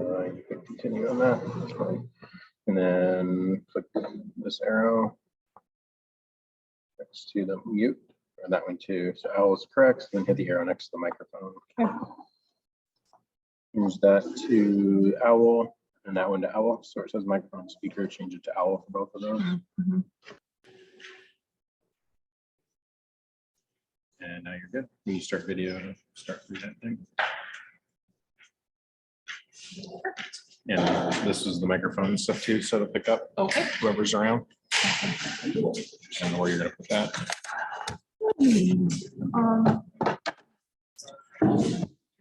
You can continue on that. That's fine. And then click this arrow next to the mute, or that one too. So Owl is correct. Then hit the arrow next to the microphone. Okay. Change that to Owl and that one to Owl. So it says microphone speaker, change it to Owl for both of those. Mhm. And now you're good. When you start video to start through that thing. And this is the microphone and stuff too, so to pick up Okay. whoever's around. And where you're gonna put that. Is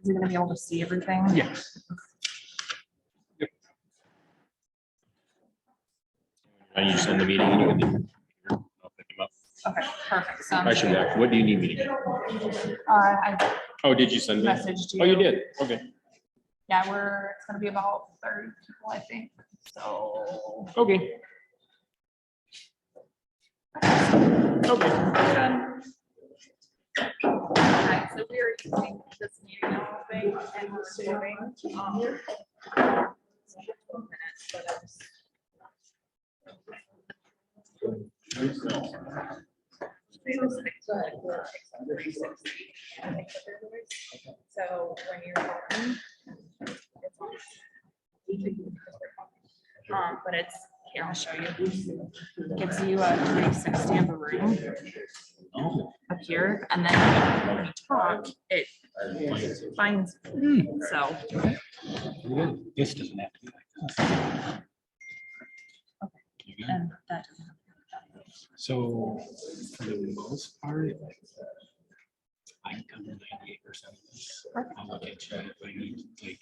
it gonna be able to see everything? Yeah. I use in the meeting. And you can I'll pick them up. Okay, perfect. I should be back. What do you need me to get? I Oh, did you send me? messaged you. Oh, you did? Okay. Yeah, it's gonna be about 30 people, I think. So. Okay. Okay. Alright, so we are using this meeting now, I think, and we're doing, minutes, but I just- So when you're talking, but it's, here, I'll show you. It gives you a 360 of the room up here, and then when you talk, it finds, so. This doesn't have to be like this. And that doesn't have So for the most part, I can cover 98% of this. I'll look at you if I need like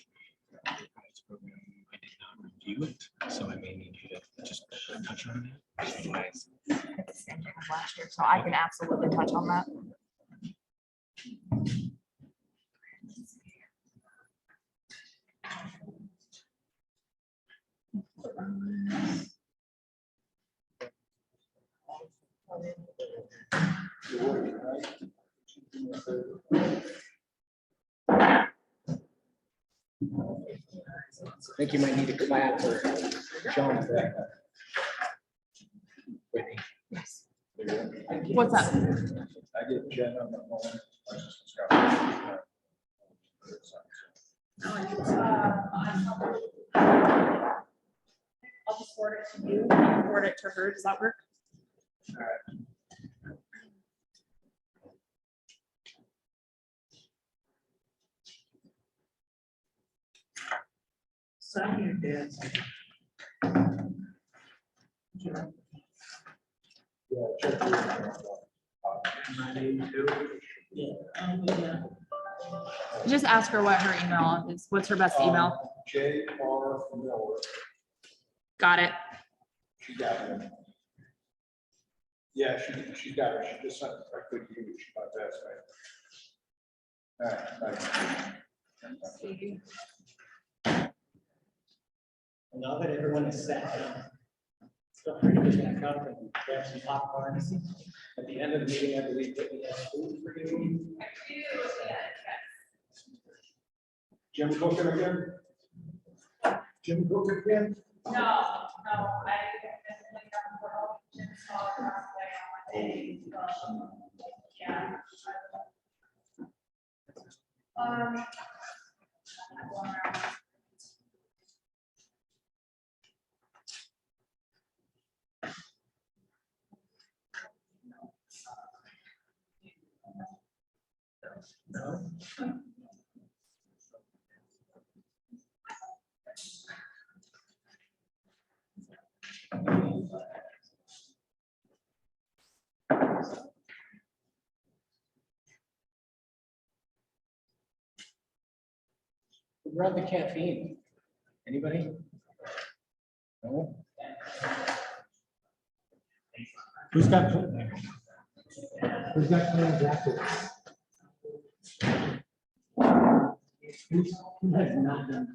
enterprise program. I did not review it, so I may need you to just touch on that. Otherwise, it's the same thing as last year, so I can absolutely touch on that. I think you might need to clap for John. Whitney. Yes. What's up? I get Jen on the phone. I'll just forward it to you, you can forward it to her, does that work? Sign your dad's. Yeah, check. 982. Yeah. Just ask her what her email is, what's her best email? J.R. Miller. Got it. She got it. Yeah, she got it. She just sent it. I couldn't use it. She got that. All right. Thanks. And now that everyone is sat down, feel free to just back up and grab some popcorn. At the end of the meeting, I believe that we have food for you. Jim cooking again? Jim cooking again? No. Who brought the caffeine? Anybody? No? Who's got? Who's got plans after? Who has not done?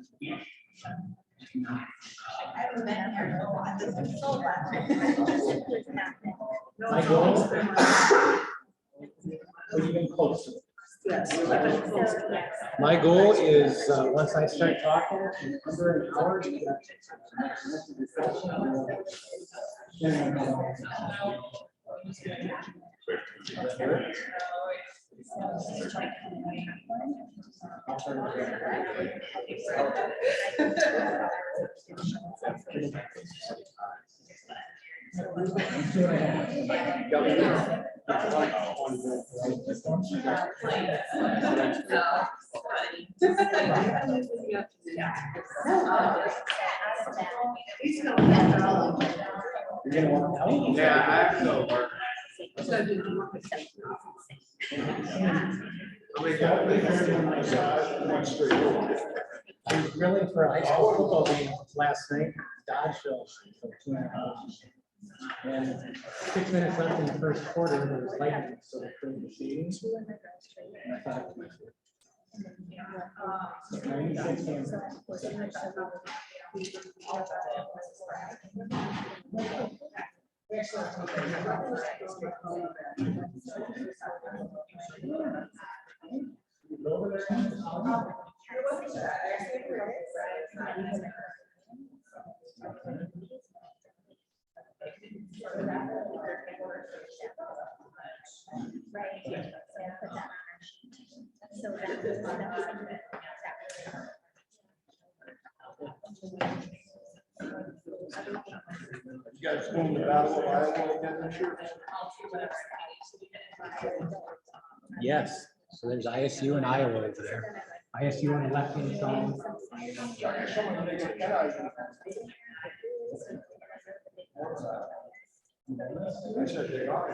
My goal. Or even closer. My goal is, once I start talking, under an hour. Yeah, I have to go work. I was grilling for a high school football game last night, Dodgeville. for 2.5 And 6 minutes left in the first quarter, there was lightning, so they couldn't be seating. And I thought, 96 games. You guys going to Battle of Iowa again this year? Yes, so there's ISU and Iowa over there. ISU on the left hand side. I said they are.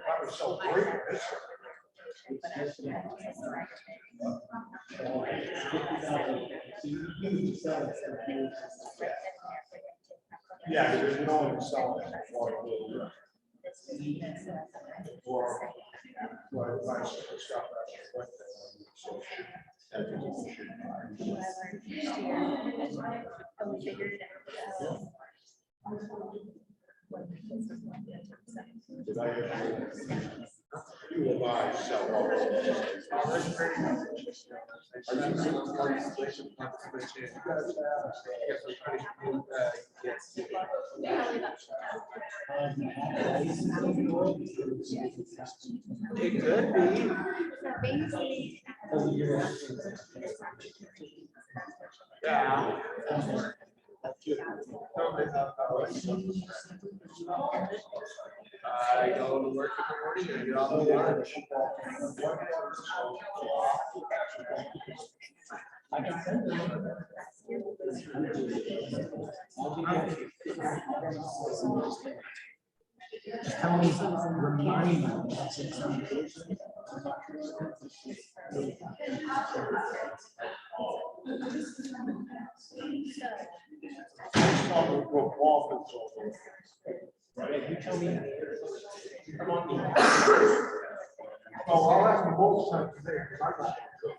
That was so great. Yeah, there's no one selling it for you will buy, sell all. It could be. Yeah. I go to work in the morning and get off the lunch. I can send them. Just tell me, remind me. You tell me. Come on. Oh, I'll ask them both times today. 'Cause I'm not good.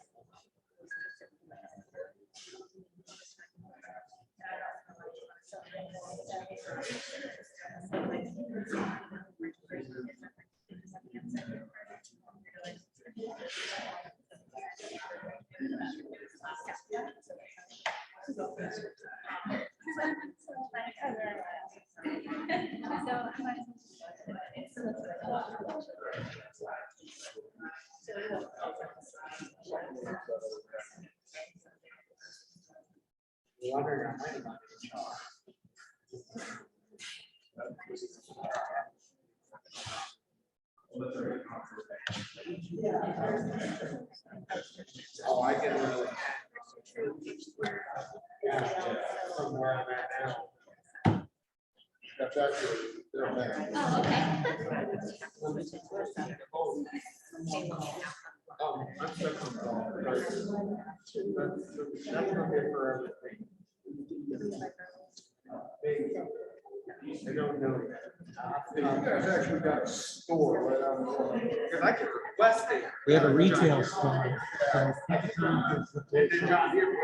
Oh, I get really. From where I'm at now. That's actually their man. Oh, okay. I'm stuck on that. That's gonna be for everything. I don't know. You guys actually got a store right on the corner. Because I can request it. We have a retail store. So Did John hear me?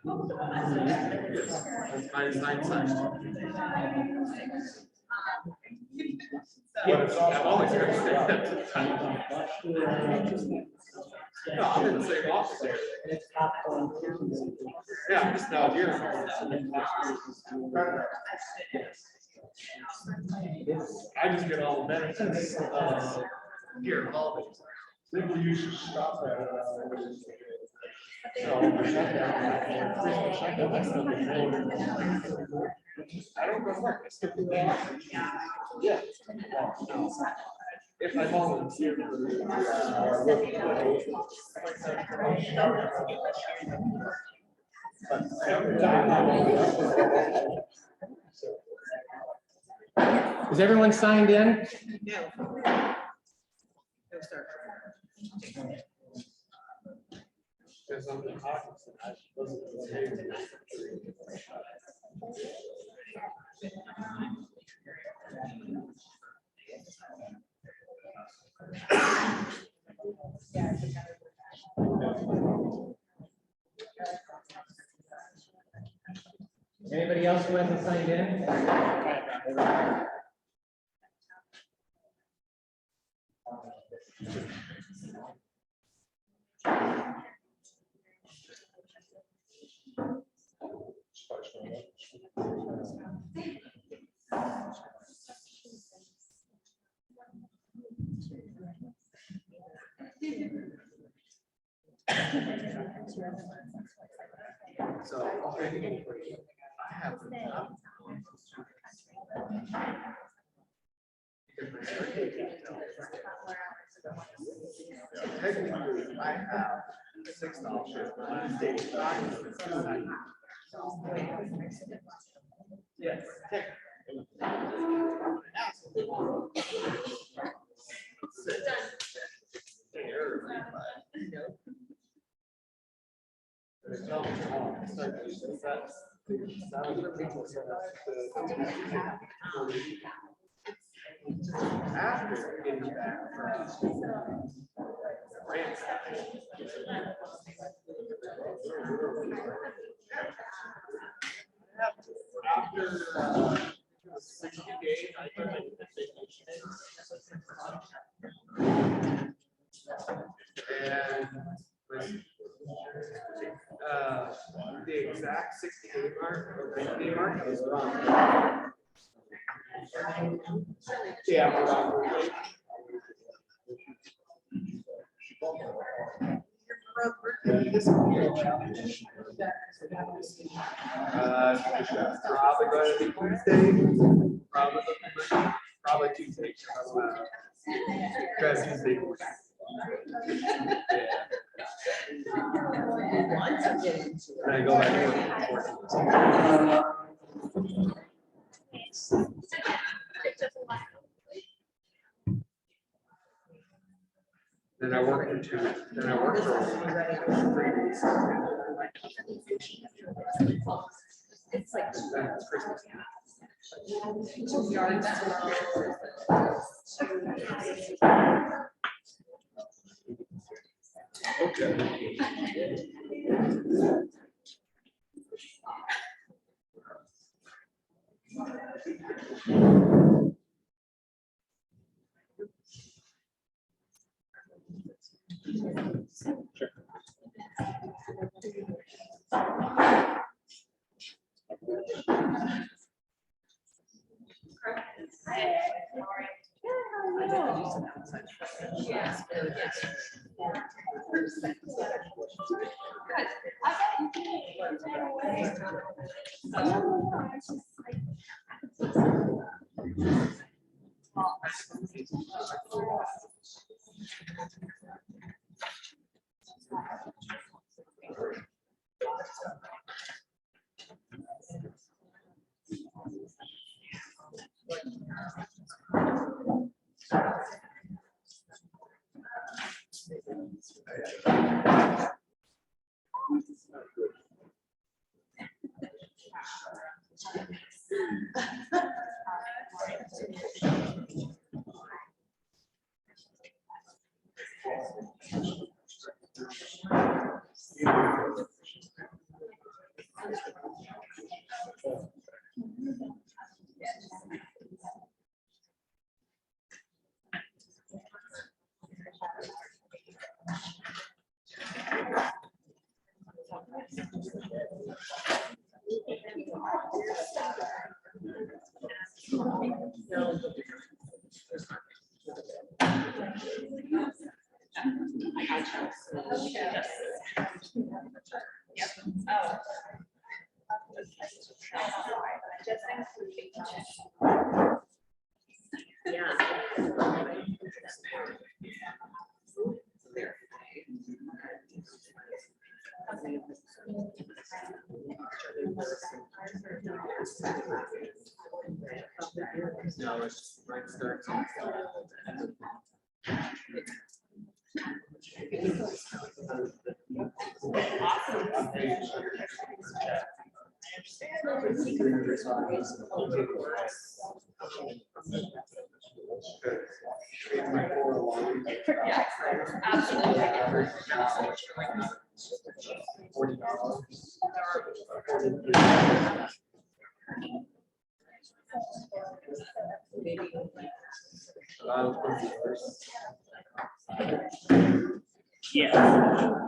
That's minus 9 cents. But it's also always good. No, I'm in the same office area. And it's popcorn. Yeah, I'm just now here. I just get all the benefits. Here, all of it. Maybe you should stop that. I don't go to work. I skip the day. Yeah. If I volunteer. Is everyone signed in? Because I'm the office, I wasn't. Anybody else who hasn't signed in? So, I have. Technically, I have 6 options. Yes. After getting back from France. After 60 days, I took a vacation. And the exact 60-day mark or 90-day mark is wrong. Yeah, we're wrong. Probably going to be Wednesday. Probably Tuesday. Try Tuesday. Then I go back to work. Then I work for 2 weeks. Then I work for 3 days. It's like Then it's Christmas. Yes. Yep. Oh. Just including. Yeah. No, it's right starts. Yeah, absolutely. Yeah.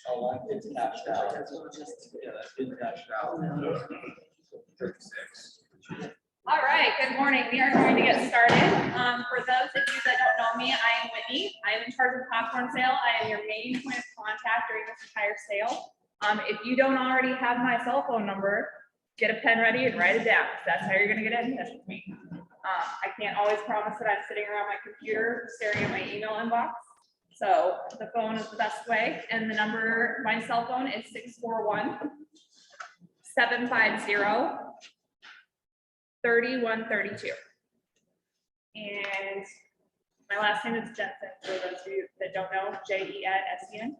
Oh, it's cashed out. Yeah, that's been cashed out. 36. All right, good morning. We are going to get started. For those of you that don't know me, I am Whitney. I am in charge of popcorn sale. I am your main point of contact during this entire sale. If you don't already have my cell phone number, get a pen ready and write it down. That's how you're going to get in touch with me. I can't always promise that I'm sitting around my computer staring at my email inbox. So the phone is the best way. And the number, my cell phone is 641-750-3132. And my last name is Jensen, for those of you that don't know, Jensen.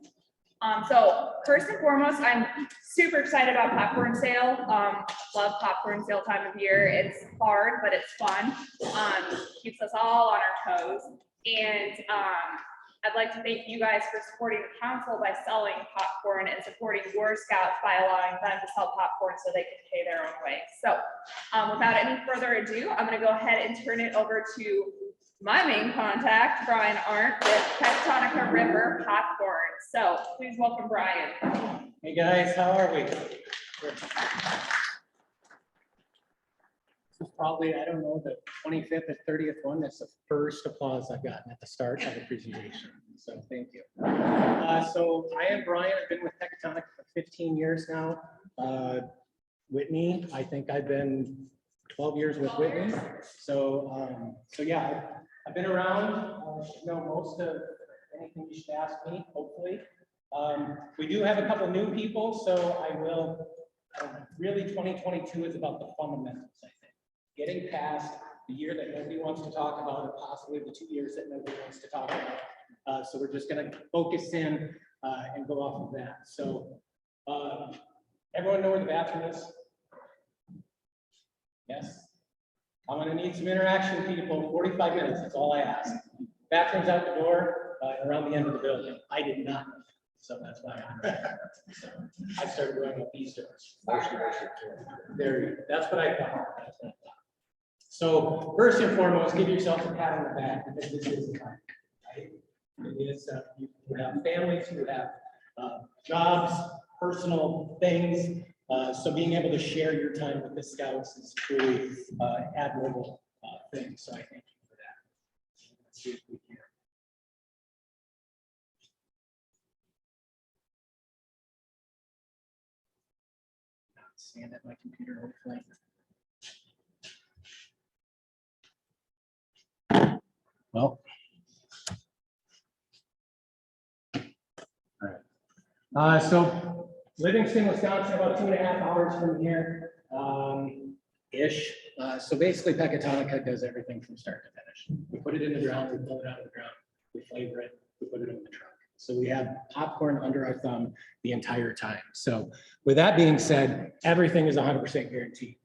So first and foremost, I'm super excited about popcorn sale. Love popcorn sale time of year. It's hard, but it's fun. Keeps us all on our toes. And I'd like to thank you guys for supporting the council by selling popcorn and supporting War Scouts by allowing them to sell popcorn so they can pay their own way. So without any further ado, I'm going to go ahead and turn it over to my main contact, Brian Arndt with Tectonica River Popcorn. So please welcome Brian. Hey guys, how are we? This is probably, I don't know, the 25th or 30th one. That's the first applause I've gotten at the start of the presentation. So thank you. So I am Brian. I've been with Tectonica for 15 years now. Whitney, I think I've been 12 years with Whitney. So, yeah, I've been around, know most of anything you should ask me, hopefully. We do have a couple new people, so I will, really 2022 is about the fundamentals, I think. Getting past the year that nobody wants to talk about, and possibly the 2 years that nobody wants to talk about. So we're just gonna focus in and go off of that. So everyone know where the bathroom is? Yes? I'm gonna need some interaction, people. 45 minutes, that's all I ask. Bathroom's out the door, around the end of the building. I did not know, so that's why I'm there. So I started running up these doors. There you go. That's what I thought. That's what I thought. So first and foremost, give yourself a pat on the back because this is time. Right? It is, you have families, you have jobs, personal things. So being able to share your time with the Scouts is truly admirable thing. So I thank you for that. Let's see if we can. stand at my computer, hopefully. Well. So Livingston, Wisconsin, about 2.5 hours from here, ish. So basically Pecatonica does everything from start to finish. We put it in the ground, we pull it out of the ground, we flavor it, we put it in the truck. So we have popcorn under our thumb the entire time. So with that being said, everything is 100% guaranteed.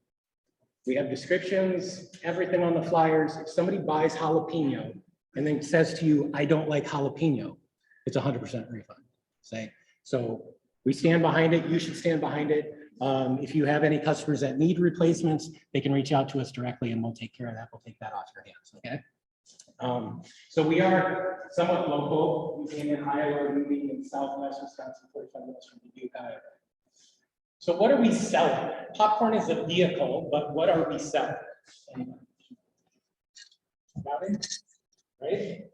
We have descriptions, everything on the flyers. If somebody buys jalapeno and then says to you, I don't like jalapeno, it's 100% refund. Say, so we stand behind it. You should stand behind it. If you have any customers that need replacements, they can reach out to us directly and we'll take care of that. We'll take that off your hands, okay? So we are somewhat local. We came in Iowa, moving in Southwest Wisconsin, 45 minutes from Dubuque, Iowa. So what are we selling? Popcorn is a vehicle, but what are we selling? Got it? Right?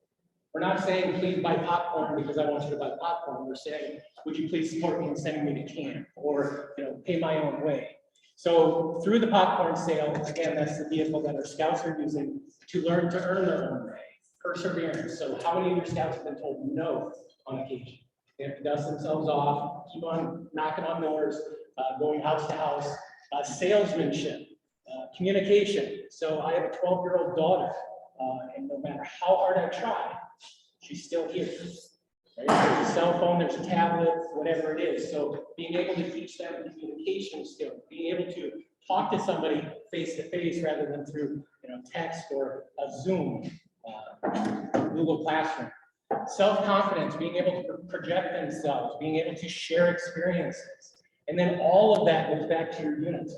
We're not saying please buy popcorn because I want you to buy popcorn. We're saying, would you please support me in sending me to camp or pay my own way? So through the popcorn sale, again, that's the vehicle that our scouts are using to learn to earn their own way. Perseverance. So how many of your scouts have been told no on occasion? They have to dust themselves off, keep on knocking on doors, going house to house, salesmanship, communication. So I have a 12-year-old daughter, and no matter how hard I try, she's still here. Right? There's a cell phone, there's a tablet, whatever it is. So being able to teach them communication skills, being able to talk to somebody face to face rather than through text or a Zoom, Google Classroom. Self-confidence, being able to project themselves, being able to share experiences. And then all of that goes back to your unit,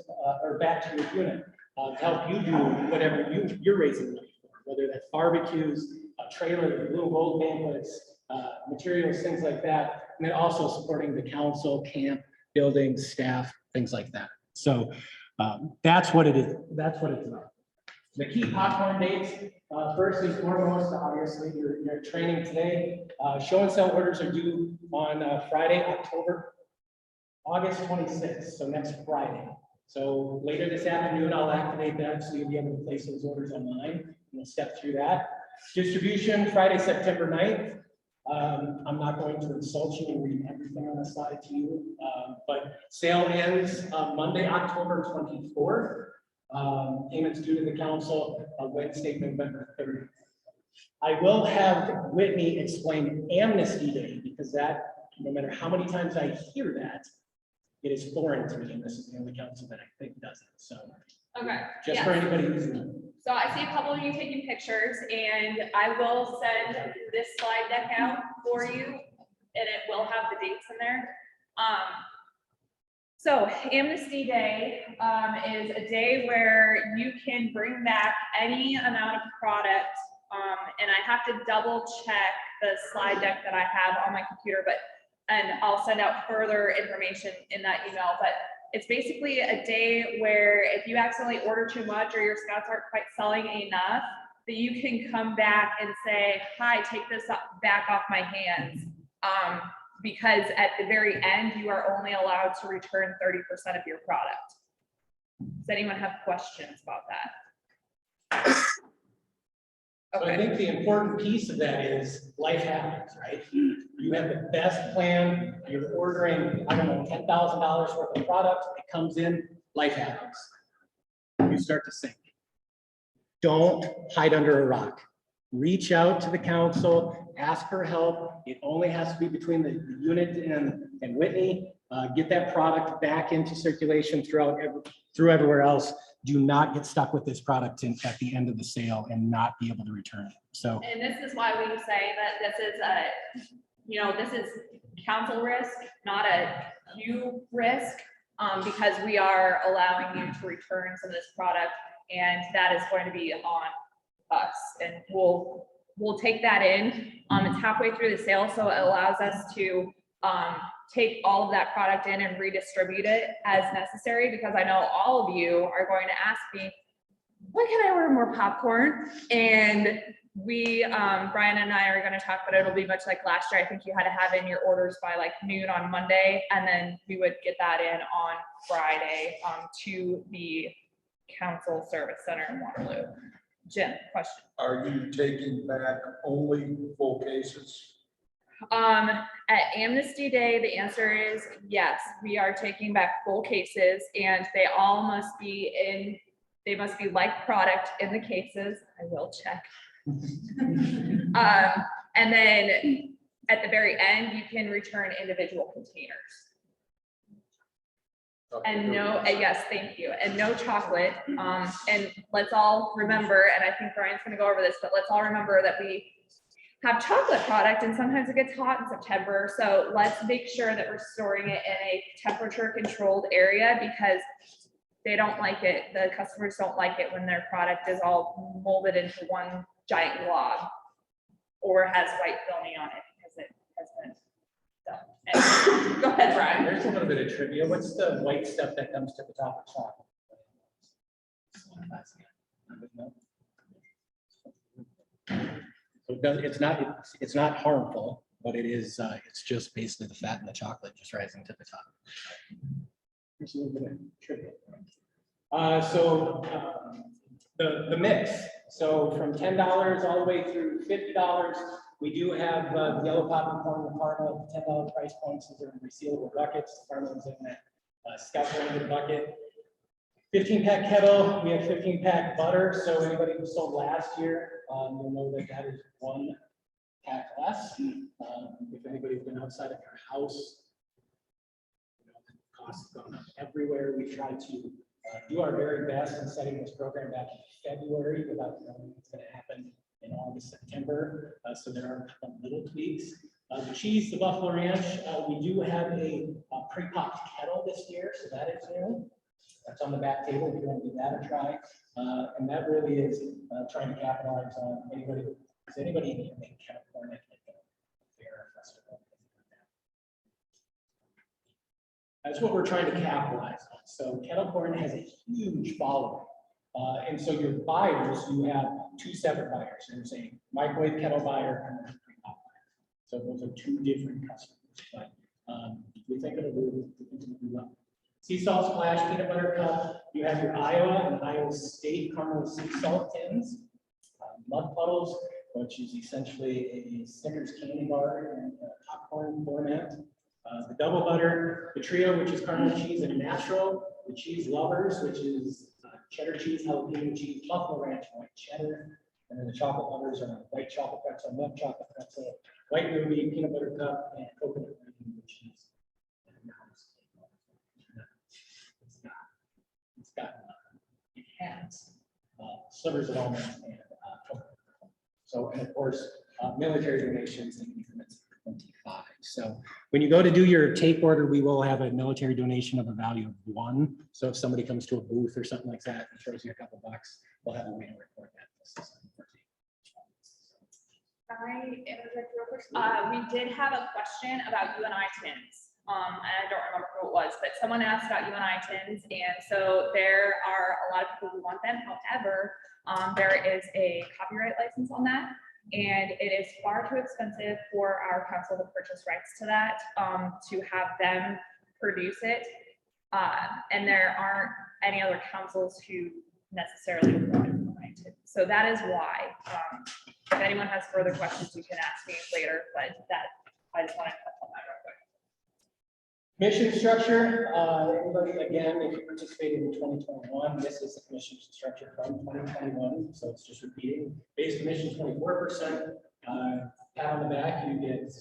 or back to your unit to help you do whatever you're raising money for, whether that's barbecues, trailers, blue gold banquets, materials, things like that. And then also supporting the council, camp, buildings, staff, things like that. So that's what it is. That's what it's about. The key popcorn dates, first and foremost, obviously, you're training today. Show and sell orders are due on Friday, August 26th, so next Friday. So later this afternoon, I'll activate that so you'll be able to place those orders online. And we'll step through that. Distribution, Friday, September 9th. I'm not going to insult you and read everything on the slide to you, but sale ends Monday, October 24th. Payments due to the council Wednesday, November 30th. I will have Whitney explain Amnesty Day because that, no matter how many times I hear that, it is foreign to me, and this is the only council that I think does it. So, Okay. just for anybody who's new. So I see a couple of you taking pictures, and I will send this slide deck out for you, and it will have the dates in there. So Amnesty Day is a day where you can bring back any amount of product, and I have to double check the slide deck that I have on my computer, and I'll send out further information in that email. But it's basically a day where if you accidentally order too much or your scouts aren't quite selling enough, that you can come back and say, hi, take this back off my hands. Because at the very end, you are only allowed to return 30% of your product. Does anyone have questions about that? So I think the important piece of that is life happens, right? You have the best plan, you're ordering, I don't know, $10,000 worth of product, it comes in, life happens. You start to sink. Don't hide under a rock. Reach out to the council, ask for help. It only has to be between the unit and Whitney. Get that product back into circulation through everywhere else. Do not get stuck with this product at the end of the sale and not be able to return it. So, and this is why we say that this is council risk, not a you risk, because we are allowing you to return some of this product, and that is going to be on us, and we'll take that in. It's halfway through the sale, so it allows us to take all of that product in and redistribute it as necessary, because I know all of you are going to ask me, when can I order more popcorn? And we, Brian and I are gonna talk, but it'll be much like last year. I think you had to have in your orders by like noon on Monday, and then we would get that in on Friday, to the council service center in Waterloo. Jim, question. Are you taking back only full cases? At Amnesty Day, the answer is yes, we are taking back full cases, and they all must be like product in the cases. I will check. And then at the very end, you can return individual containers. And no, yes, thank you. And no chocolate. And let's all remember, and I think Brian's gonna go over this, but let's all remember that we have chocolate product and sometimes it gets hot in September. So let's make sure that we're storing it in a temperature controlled area, because they don't like it. The customers don't like it when their product is all molded into one giant glob or has white filming on it, because it has been done. Anyway, go ahead, Brian. There's a little bit of trivia. What's the white stuff that comes to the top of chocolate? So it's not harmful, but it is, it's just basically the fat in the chocolate just rising to the top. Here's a little bit of trivia. The mix, so from $10 all the way through $50, we do have the yellow popping corn, the caramel, at the $10 price points. These are in resealable buckets. The caramel is in that Scout branded bucket. 15-pack kettle, we have 15-pack butter. So anybody who sold last year, you'll know that that is 1 pack less. If anybody's been outside of your house, you know, the costs have gone up everywhere. We try to do our very best in setting this program back in February without knowing what's going to happen in August, September. So there are a couple little tweaks. The cheese, the Buffalo Ranch, we do have a pre-popped kettle this year, so that is new. That's on the back table if you want to give that a try. And that really is trying to capitalize on anybody make kettle corn at a fair festival. That's what we're trying to capitalize on. So kettle corn has a huge following. And so your buyers, you have 2 separate buyers. There's a microwave kettle buyer and there's a pre-pop buyer. So those are 2 different customers. But we think it'll do well. Sea salt splash, peanut butter cup. You have your Iowa and Iowa State caramel sea salt tins. Mud puddles, which is essentially a Snickers candy bar in popcorn format. The double butter, the trio, which is caramel cheese and natural. The cheese lovers, which is cheddar cheese, jalapeno cheese, Buffalo Ranch, white cheddar. And then the chocolate lovers are white chocolate pretzel, milk chocolate pretzel, white ruby, peanut butter cup, and coconut cream cheese. It has slivers of almonds and coconut. So, and of course, military donations in increments of 25. So when you go to do your take order, we will have a military donation of a value of 1. So if somebody comes to a booth or something like that and throws you a couple bucks, we'll have a way to report that. Can I interject real quick? We did have a question about UNI tins. And I don't remember who it was, but someone asked about UNI tins, and so there are a lot of people who want them. However, there is a copyright license on that, and it is far too expensive for our council to purchase rights to that, to have them produce it. And there aren't any other councils who necessarily want UNI tins. So that is why. If anyone has further questions, you can ask me later, but that I just want to touch on that real quick. Mission structure, everybody, again, if you participated in 2021, this is the commission structure from 2021, so it's just repeating. Base commission 24%, pat on the back, you get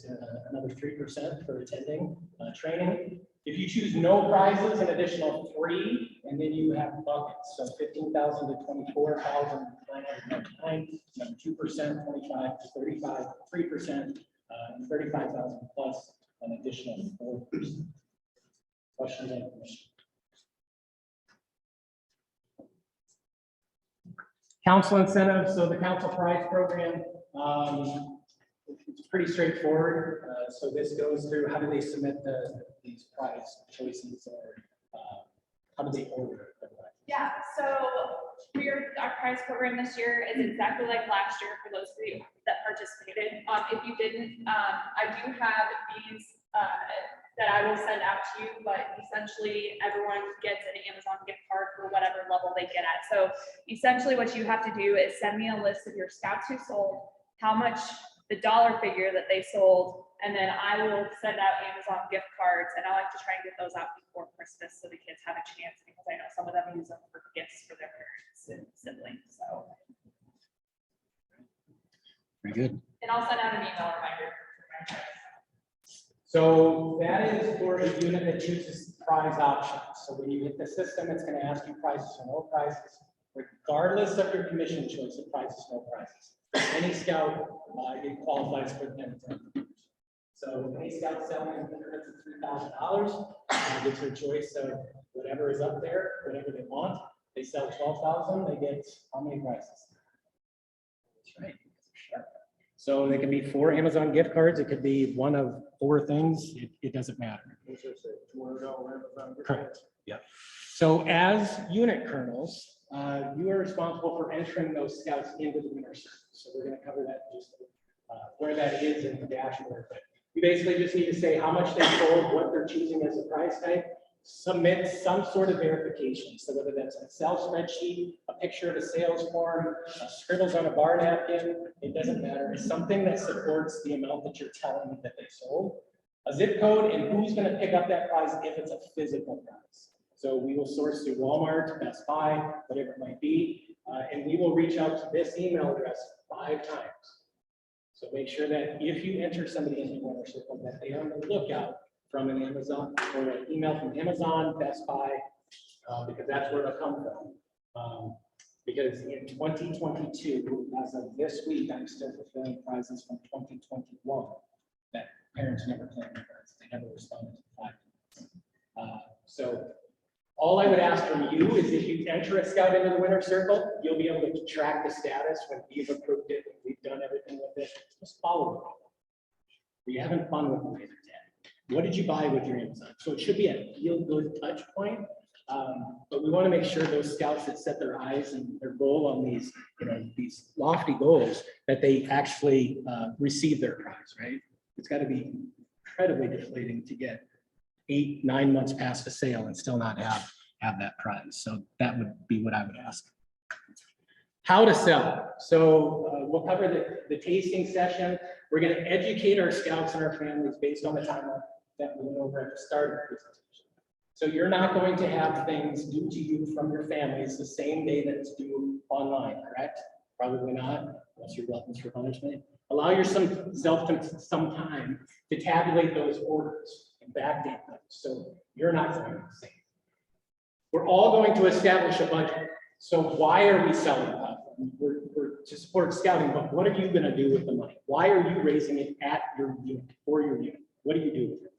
another 3% for attending training. If you choose no prizes, an additional 3, and then you have buckets, so 15,000 to 24,999, 2%, 25 to 35, 3%, and 35,000 plus an additional 4%. Questions on the commission? Council incentives. So the council prize program, it's pretty straightforward. So this goes through how do they submit these prize choices, or how do they order the prize? Yeah, so our prize program this year is exactly like last year for those of you that participated. If you didn't, I do have these that I will send out to you, but essentially everyone gets an Amazon gift card for whatever level they get at. So essentially what you have to do is send me a list of your scouts who sold, how much the dollar figure that they sold, and then I will send out Amazon gift cards, and I like to try and get those out before Christmas so the kids have a chance, because I know some of them use them for gifts for their parents and siblings, so. Very good. And I'll send out an email reminder. So that is for the unit that chooses prize options. So when you hit the system, it's going to ask you prizes or no prizes, regardless of your commission choice of prizes, no prizes. Any scout, it qualifies for the $10,000. So any scout selling in $3,000, gets their choice of whatever is up there, whatever they want. They sell 12,000, they get how many prizes? That's right. So they can be 4 Amazon gift cards. It could be one of 4 things. It doesn't matter. Correct. Yep. So as unit colonels, you are responsible for entering those scouts into the winner circle. So we're going to cover that just where that is in the dashboard. But you basically just need to say how much they sold, what they're choosing as a prize type, submit some sort of verification. So whether that's an Excel spreadsheet, a picture of a sales form, scribbles on a bar napkin, it doesn't matter. It's something that supports the amount that you're telling them that they sold. A zip code and who's going to pick up that prize if it's a physical prize. So we will source through Walmart, Best Buy, whatever it might be, and we will reach out to this email address 5 times. So make sure that if you enter somebody into the winner circle, that they are on the lookout from an Amazon or an email from Amazon, Best Buy, because that's where they'll come from. Because in 2022, as of this week, I'm still fulfilling prizes from 2021 that parents never claimed cards. They never responded to the 5 times. So all I would ask from you is if you enter a scout into the winner circle, you'll be able to track the status when we've approved it, when we've done everything with it. Just follow it. Are you having fun with the laser tag? What did you buy with your Amazon? So it should be a feel-good touch point, but we want to make sure those scouts that set their eyes and their goal on these, these lofty goals, that they actually receive their prize, right? It's got to be incredibly deflating to get 8-9 months past a sale and still not have that prize. So that would be what I would ask. How to sell. So we'll cover the tasting session. We're going to educate our scouts and our families based on the timeline that we went over at the start of the presentation. So you're not going to have things due to you from your families the same day that it's due online, correct? Probably not, unless you're weapons for punishment. Allow yourself some time to tabulate those orders and backdate them. So you're not going the same. We're all going to establish a budget. So why are we selling the platform? We're to support scouting, but what are you going to do with the money? Why are you raising it at your unit, for your unit? What do you do with it?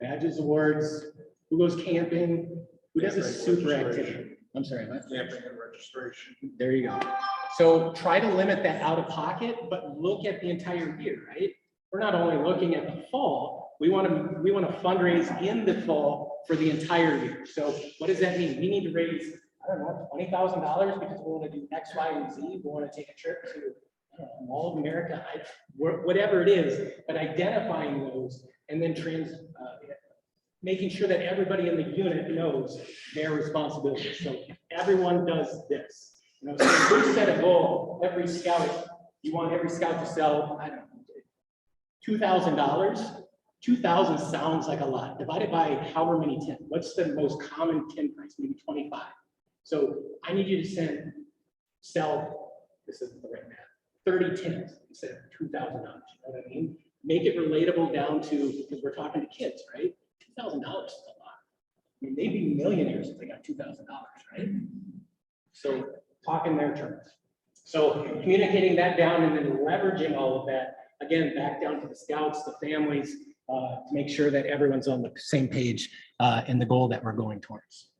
Badges, awards, who goes camping, who does a super activity? I'm sorry, what? Camping and registration. There you go. So try to limit that out of pocket, but look at the entire year, right? We're not only looking at the fall, we want to fundraise in the fall for the entire year. So what does that mean? We need to raise, I don't know, $20,000 because we want to do X, Y, and Z. We want to take a trip to Mall of America, whatever it is, but identifying those and then making sure that everybody in the unit knows their responsibility. So everyone does this. So if we set a goal, every scout, you want every scout to sell, I don't know, $2,000. 2,000 sounds like a lot. Divided by however many tin. What's the most common tin price? Maybe 25. So I need you to sell, this isn't the right math, 30 tins instead of $2,000. You know what I mean? Make it relatable down to, because we're talking to kids, right? $2,000 is a lot. I mean, they'd be millionaires if they got $2,000, right? So talk in their terms. So communicating that down and then leveraging all of that, again, back down to the scouts, the families, to make sure that everyone's on the same page in the goal that we're going towards.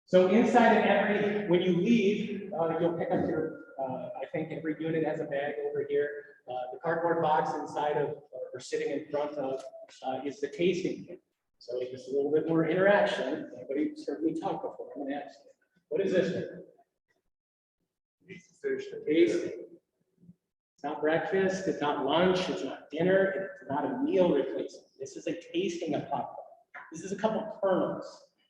So inside of when you leave, you'll pick up your, I think every unit has a bag over here. The cardboard box inside of, or sitting in front of, is the tasting kit. So just a little bit more interaction. Anybody heard me talk before? I'm gonna ask you. What is this? Tasting. It's not breakfast, it's not lunch, it's not dinner, it's not a meal replacement. This is a tasting of popcorn. This is a couple kernels.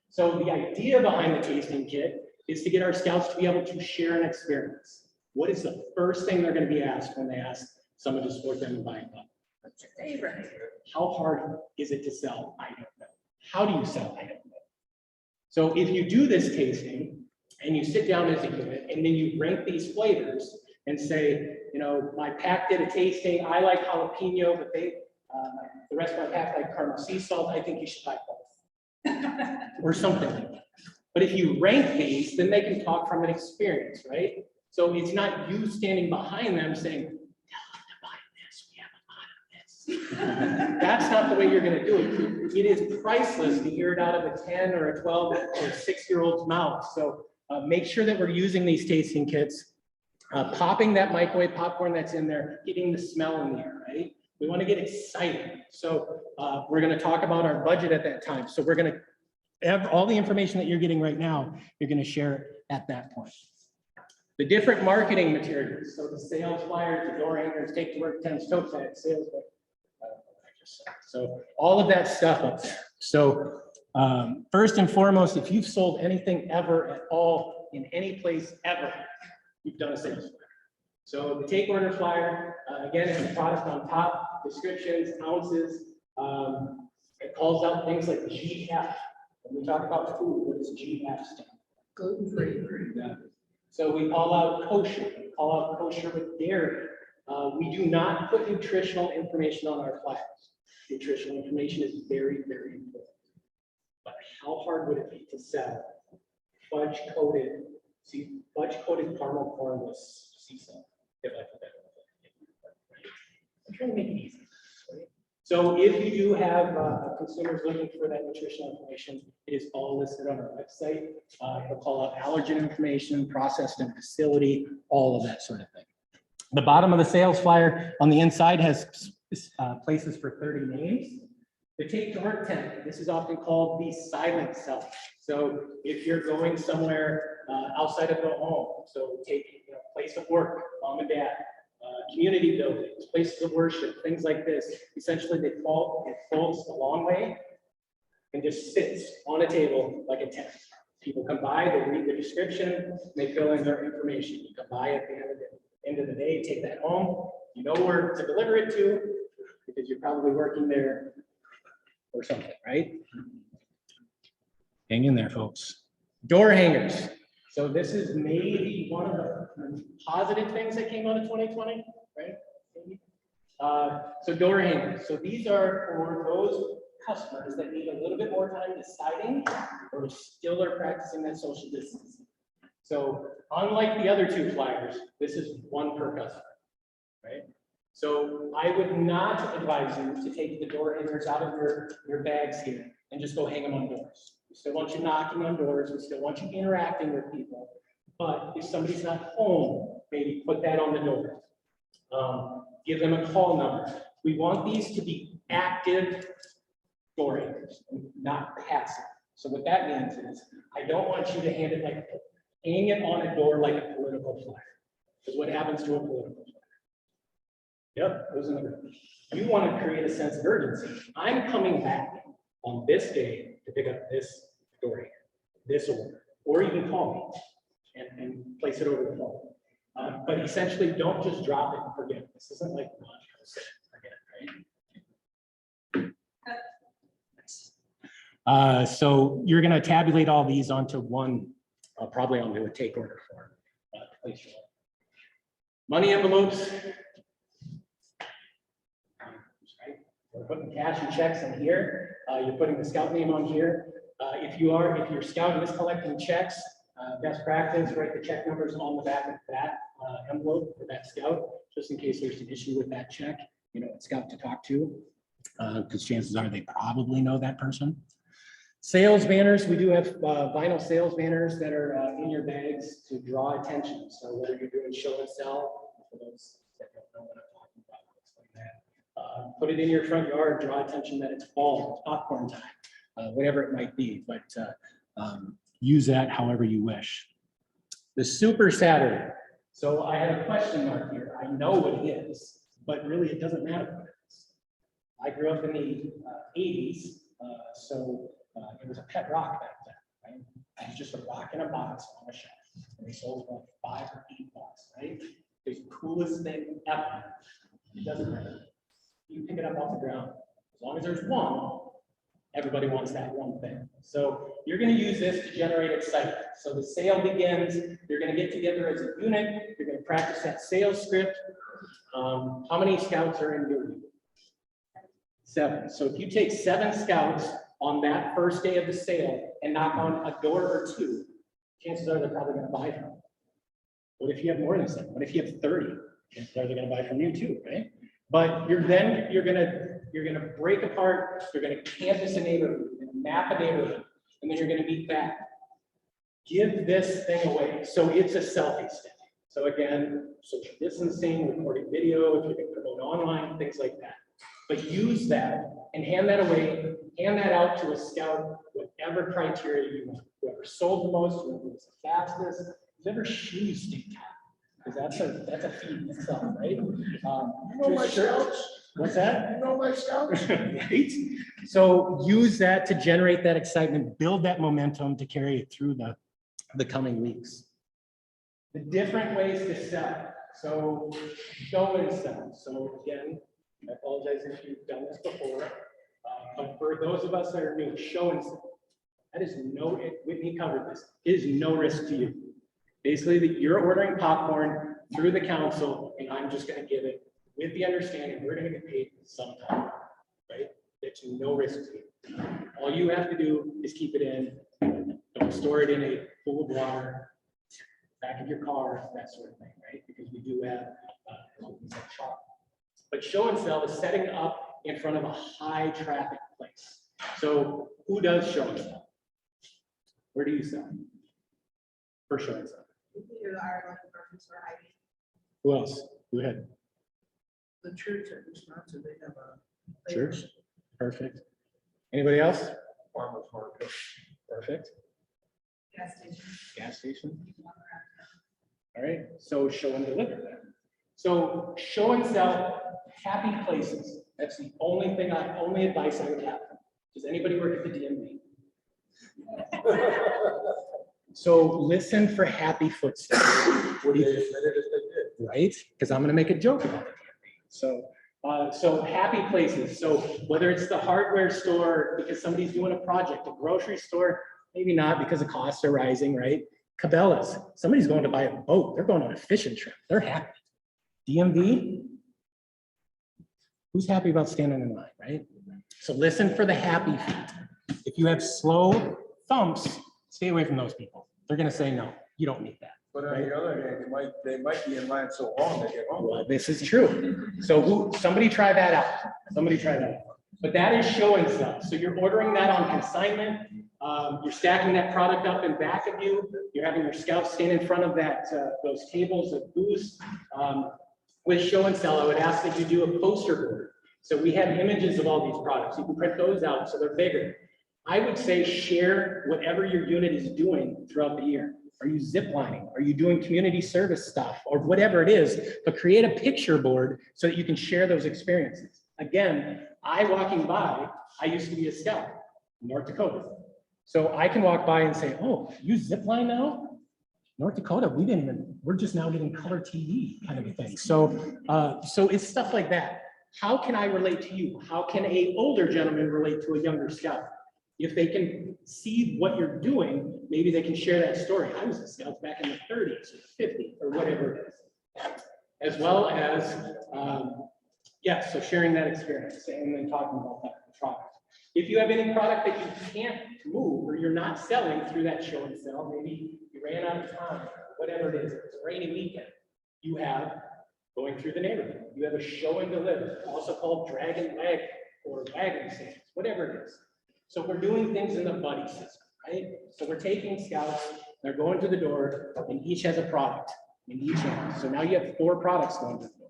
So the idea behind the tasting kit is to get our scouts to be able to share an experience. What is the first thing they're going to be asked when they ask someone to support them in buying popcorn? What's your favorite? How hard is it to sell? I don't know. How do you sell? I don't know. So if you do this tasting and you sit down as a unit and then you rank these flavors and say, you know, my pack did a tasting, I like jalapeno, but the rest of my pack like caramel sea salt, I think you should buy both. Or something like that. But if you rank these, then they can talk from an experience, right? So it's not you standing behind them saying, tell them to buy this, we have a lot of this. That's not the way you're gonna do it. It is priceless to hear it out of a 10 or a 12 or 6-year-old's mouth. So make sure that we're using these tasting kits, popping that microwave popcorn that's in there, getting the smell in the air, right? We wanna get excited. So we're gonna talk about our budget at that time. So we're gonna have all the information that you're getting right now, you're gonna share it at that point. The different marketing materials, so the sales flyers, the door hangers, take to work tents, tote bags, sales. So all of that stuff up there. So first and foremost, if you've sold anything ever at all in any place ever, you've done a sales flyer. So the take order flyer, again, it's a product on top, descriptions, ounces. It calls out things like GF. When we talk about food, what does GF stand for? Gluten-free. Yeah. So we call out kosher, we call out kosher with dairy. We do not put nutritional information on our flyers. Nutritional information is very, very important. But how hard would it be to sell fudge-coated caramel corn with sea salt? If I put that in. I'm trying to make it easy. Right? So if you do have consumers looking for that nutritional information, it is all listed on our website. We'll call out allergen information, processed in facility, all of that sort of thing. The bottom of the sales flyer on the inside has places for 30 names. The take to work tent, this is often called the silent sell. So if you're going somewhere outside of the home, so take place of work, mom and dad, community buildings, places of worship, things like this. Essentially, it folds a long way and just sits on a table like a tent. People come by, they read the description, they fill in their information. You come by at the end of the day, take that home. You know where to deliver it to because you're probably working there or something, right? Hang in there, folks. Door hangers. So this is maybe one of the positive things that came out of 2020, right? So door hangers. So these are for those customers that need a little bit more time deciding or still are practicing that social distancing. So unlike the other two flyers, this is one per customer, right? So I would not advise you to take the door hangers out of your bags here and just go hang them on doors. We still want you knocking on doors. We still want you interacting with people. But if somebody's not home, maybe put that on the door. Give them a call number. We want these to be active door hangers, not passive. So what that means is, I don't want you to hang it on a door like a political flyer. Because what happens to a political flyer? Yep, there's another. You want to create a sense of urgency. I'm coming back on this day to pick up this door hanger, this order, or you can call me and place it over the phone. But essentially, don't just drop it and forget it. This isn't like forget it, right? So you're going to tabulate all these onto one, probably onto a take order form. Place your order. Money envelopes. We're putting cash and checks in here. You're putting the scout name on here. If your scout is collecting checks, best practice, write the check numbers on the back of that envelope for that scout, just in case there's an issue with that check. You know, a scout to talk to, because chances are they probably know that person. Sales banners, we do have vinyl sales banners that are in your bags to draw attention. So whether you're doing show and sell, for those that don't know what I'm talking about, I'll explain that. Put it in your front yard, draw attention that it's fall, it's popcorn time. whatever it might be, but use that however you wish. The Super Saturday. So I have a question mark here. I know what it is, but really it doesn't matter what it is. I grew up in the 80s, so it was a pet rock back then, right? It was just a rock in a box on a shelf. And they sold for like $5 or $8, right? It's the coolest thing ever. It doesn't matter. You pick it up off the ground. As long as there's one, everybody wants that one thing. So you're going to use this to generate excitement. So the sale begins. You're going to get together as a unit. You're going to practice that sales script. How many scouts are in your unit? 7. So if you take 7 scouts on that first day of the sale and knock on a door or 2, chances are they're probably going to buy from you. What if you have more than 7? What if you have 30? Chances are they're going to buy from you too, right? But you're gonna break apart. You're gonna canvass a neighborhood, you're gonna map a neighborhood, and then you're gonna meet back. Give this thing away. So it's a selfie stick. So again, social distancing, recording video, if you can promote online, things like that. But use that and hand that away. Hand that out to a scout, whatever criteria you want. Whoever sold the most, whoever was the fastest, whoever shoes stick out. Because that's a feat in itself, right? You know my scouts? What's that? You know my scouts? Right? So use that to generate that excitement, build that momentum to carry it through the coming weeks. The different ways to sell. So show and sell. So again, I apologize if you've done this before, but for those of us that are new, show and sell. That is Whitney covered this. It is no risk to you. Basically, that you're ordering popcorn through the council, and I'm just going to give it with the understanding we're going to get paid sometime, right? It's no risk to you. All you have to do is keep it in. Don't store it in a pool of water, back of your car, that sort of thing, right? Because we do have shop. But show and sell is setting up in front of a high traffic place. So who does show and sell? Where do you sell? For show and sell. Who else? Go ahead. The church at Wisconsin, they have a. Church. Perfect. Anybody else? Farmers market. Perfect. Gas station. Gas station. All right. So show and deliver then. So show and sell happy places. That's the only advice I would have. Does anybody work at the DMV? So listen for happy footsteps. What do you think? Right? Because I'm going to make a joke about it. So happy places. So whether it's the hardware store because somebody's doing a project, a grocery store, maybe not because the costs are rising, right? Cabela's, somebody's going to buy a boat. They're going on a fishing trip. They're happy. DMV, who's happy about standing in line, right? So listen for the happy feet. If you have slow thumps, stay away from those people. They're going to say, no, you don't need that. But on the other hand, they might be in line so long they get home. Well, this is true. So somebody try that out. Somebody try that out. But that is show and sell. So you're ordering that on consignment. You're stacking that product up in back of you. You're having your scouts stand in front of that those tables of booths. With show and sell, I would ask that you do a poster board. So we have images of all these products. You can print those out so they're bigger. I would say share whatever your unit is doing throughout the year. Are you ziplining? Are you doing community service stuff or whatever it is? But create a picture board so that you can share those experiences. Again, walking by, I used to be a scout in North Dakota. So I can walk by and say, oh, you zipline now? North Dakota, we're just now getting color TV kind of a thing. So it's stuff like that. How can I relate to you? How can an older gentleman relate to a younger scout? If they can see what you're doing, maybe they can share that story. I was a scout back in the 30s or 50s or whatever it is. As well as, so sharing that experience and then talking about that product. If you have any product that you can't move or you're not selling through that show and sell, maybe you ran out of time, whatever it is, it's a rainy weekend, you have going through the neighborhood. You have a show and deliver, also called drag and leg or wagon sales, whatever it is. So we're doing things in the buddy system, right? So we're taking scouts, they're going to the door, and each has a product in each hand. So now you have 4 products going to the door.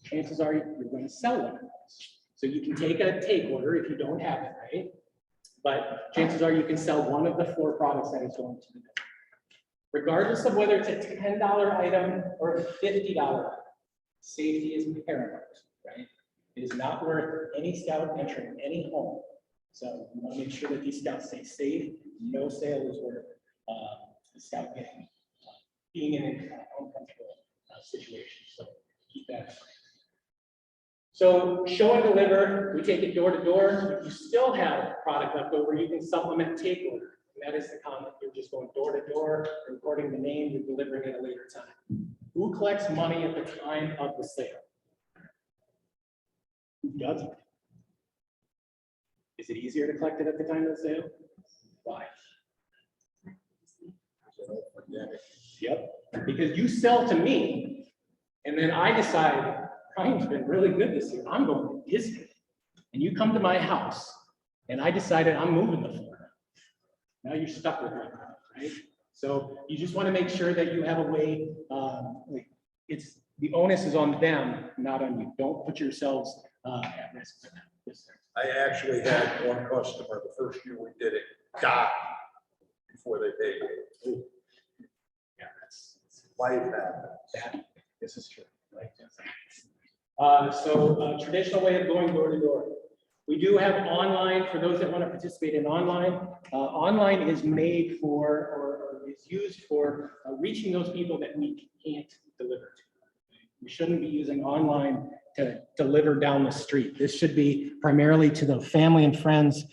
Chances are you're going to sell one of those. So you can take a take order if you don't have it, right? but chances are you can sell one of the 4 products that is going to the door. Regardless of whether it's a $10 item or a $50 item, safety is paramount, right? It is not worth any scout entering any home. So we want to make sure that these scouts stay safe. No sale is worth the scout getting being in an uncomfortable situation. So keep that in mind. So show and deliver, we take it door to door. If you still have product left over, you can supplement take order. And that is the comment. You're just going door to door, recording the name, you're delivering at a later time. Who collects money at the time of the sale? Who doesn't? Is it easier to collect it at the time of the sale? Why? Yep, because you sell to me, and then I decide, Brian's been really good this year, I'm going to Disney. And you come to my house, and I decided I'm moving to Florida. Now you're stuck with me, right? So you just want to make sure that you have a way, like it's, the onus is on them, not on you. Don't put yourselves at risk. Yes, sir. I actually had one customer, the first year we did it, die before they paid. Yeah, that's Life happens. that. This is true. Right? Traditional way of going door to door. We do have online for those that want to participate in online. Online is made for or is used for reaching those people that we can't deliver to. We shouldn't be using online to deliver down the street. This should be primarily to the family and friends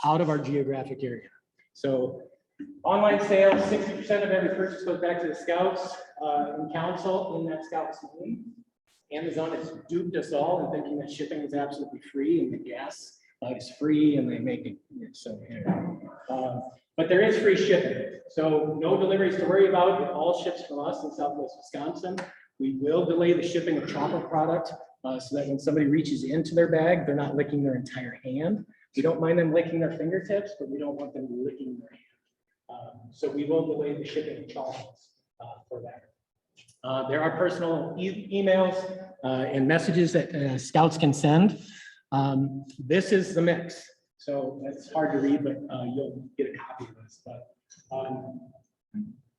out of our geographic area. So online sales, 60% of every purchase goes back to the scouts and council in that scouts name. Amazon has duped us all in thinking that shipping is absolutely free and the gas is free and they make it so. But there is free shipping. So no deliveries to worry about. It all ships from us in Southwest Wisconsin. We will delay the shipping of chocolate product so that when somebody reaches into their bag, they're not licking their entire hand. We don't mind them licking their fingertips, but we don't want them licking their hand. So we will delay the shipping of chocolates for that. There are personal emails and messages that scouts can send. This is the mix. So that's hard to read, but you'll get a copy of this. But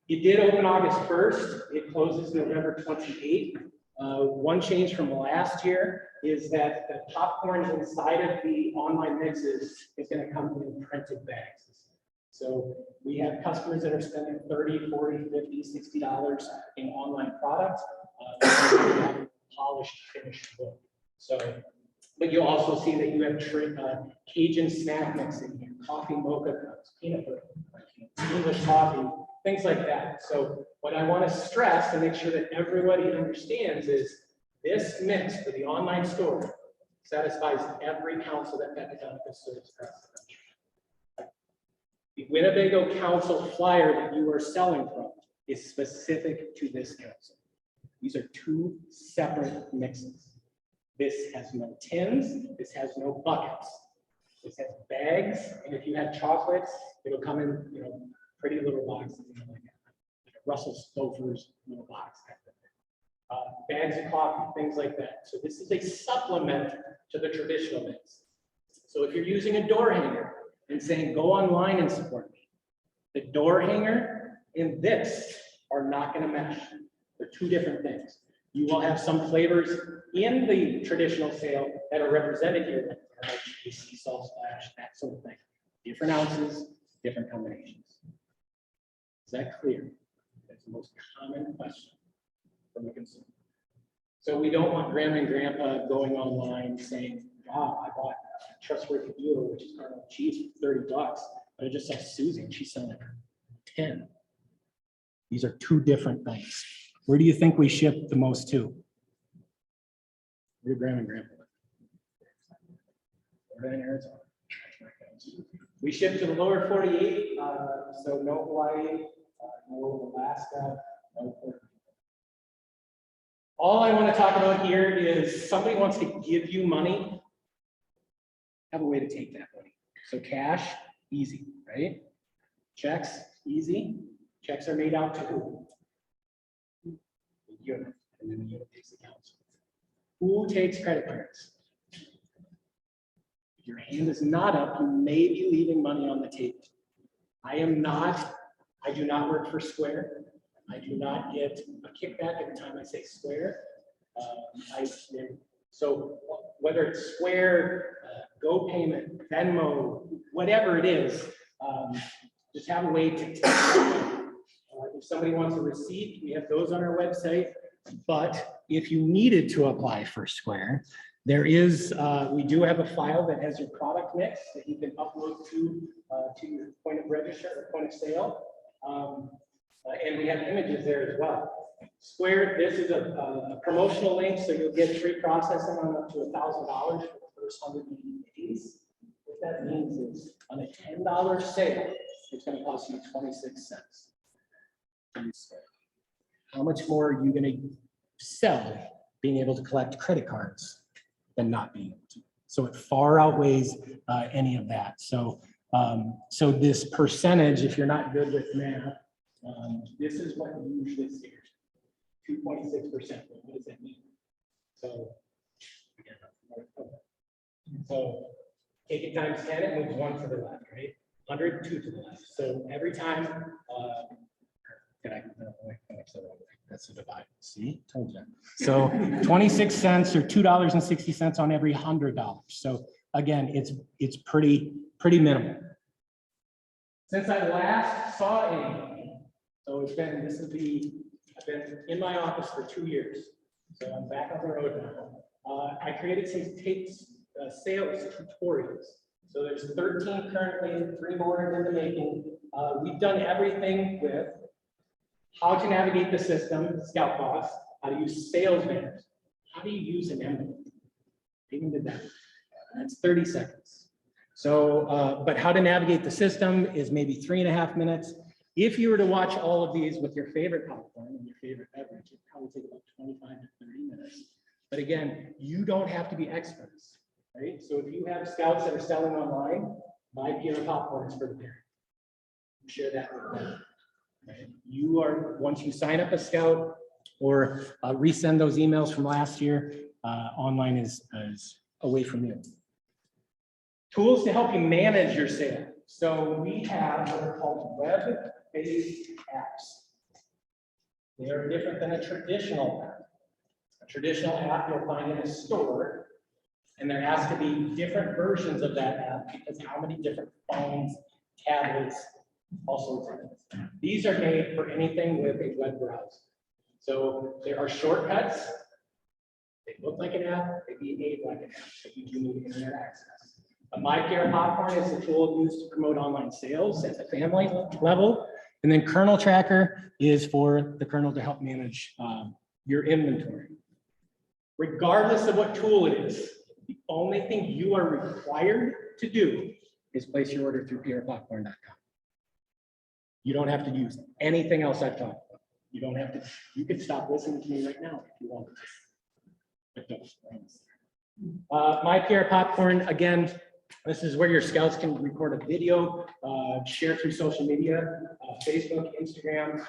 it did open August 1st. It closes November 28th. One change from last year is that the popcorn inside of the online mixes is going to come in printed bags. So we have customers that are spending $30, $40, $50, $60 in online products, polished finished book. So, but you'll also see that you have Cajun snack mix in here, coffee mocha cups, peanut butter, English coffee, things like that. So what I want to stress and make sure that everybody understands is this mix for the online store satisfies every council that Petagonica serves across the country. The Winnebago Council flyer that you are selling from is specific to this council. These are 2 separate mixes. This has no tins, this has no buckets. This has bags, and if you have chocolates, it'll come in, pretty little boxes, like Russell Stover's little box. Bags of coffee, things like that. So this is a supplement to the traditional mix. So if you're using a door hanger and saying, go online and support me, the door hanger and this are not going to mesh. They're 2 different things. You will have some flavors in the traditional sale that are represented here, like sea salt splash, that sort of thing. Different ounces, different combinations. Is that clear? That's the most common question from the consumer. So we don't want grandma and grandpa going online saying, wow, I bought a trustworthy dealer, which is Cardinal cheese for $30, but I just saw Susie and she's selling it for 10. These are 2 different things. Where do you think we ship the most to? Where do grandma and grandpa live? Florida and Arizona. We ship to the lower 48, so no Hawaii, no Alaska, no Puerto Rico. All I want to talk about here is somebody wants to give you money, have a way to take that money. So cash, easy, right? Checks, easy. Checks are made out to who? The unit, and then the unit takes the council. Who takes credit cards? If your hand is not up, you may be leaving money on the table. I do not work for Square. I do not get a kickback every time I say Square. So whether it's Square, GoPayment, Venmo, whatever it is, just have a way to take if somebody wants a receipt, we have those on our website. But if you needed to apply for Square, there is, we do have a file that has your product mix that you can upload to your point of register or point of sale. And we have images there as well. Square, this is a promotional link, so you'll get free processing on up to $1,000 for the first 180 days. What that means is on a $10 sale, it's going to cost you 26 cents. How much more are you going to sell being able to collect credit cards than not being able to? So it far outweighs any of that. So this percentage, if you're not good with math, this is what you usually see. 2.6%. What does that mean? So take it times 10, it moves 1 to the left, right? 100, 2 to the left. So every time, that's a divide. See, told you. So 26 cents or $2.60 on every $100. So again, it's pretty minimal. Since I last saw anything, so it's been, I've been in my office for 2 years. So I'm back on the road now. I created some sales tutorials. So there's 13 currently, 3 more in the making. We've done everything with how to navigate the system, Scout Boss, how to use sales banners, how do you use an envelope? Even did that. That's 30 seconds. So, but how to navigate the system is maybe 3.5 minutes. If you were to watch all of these with your favorite popcorn and your favorite beverage, it'd probably take about 25 to 30 minutes. But again, you don't have to be experts, right? So if you have scouts that are selling online, buy Pierre popcorn is for the parent. Share that with them. Right? You are, once you sign up a scout or resend those emails from last year, online is away from you. Tools to help you manage your sale. So we have what are called web-based apps. They are different than a traditional app. A traditional app you'll find in a store, and there has to be different versions of that app because how many different phones, tablets, all sorts of things. These are made for anything with a web browser. So there are shortcuts. They look like an app, they behave like an app, but you do need internet access. MyPierre Popcorn is the tool used to promote online sales at the family level. And then Kernel Tracker is for the kernel to help manage your inventory. Regardless of what tool it is, the only thing you are required to do is place your order through pierrepopcorn.com. You don't have to use anything else I've talked about. You don't have to, you can stop listening to me right now if you want to. But don't. MyPierre Popcorn, again, this is where your scouts can record a video, share through social media, Facebook, Instagram.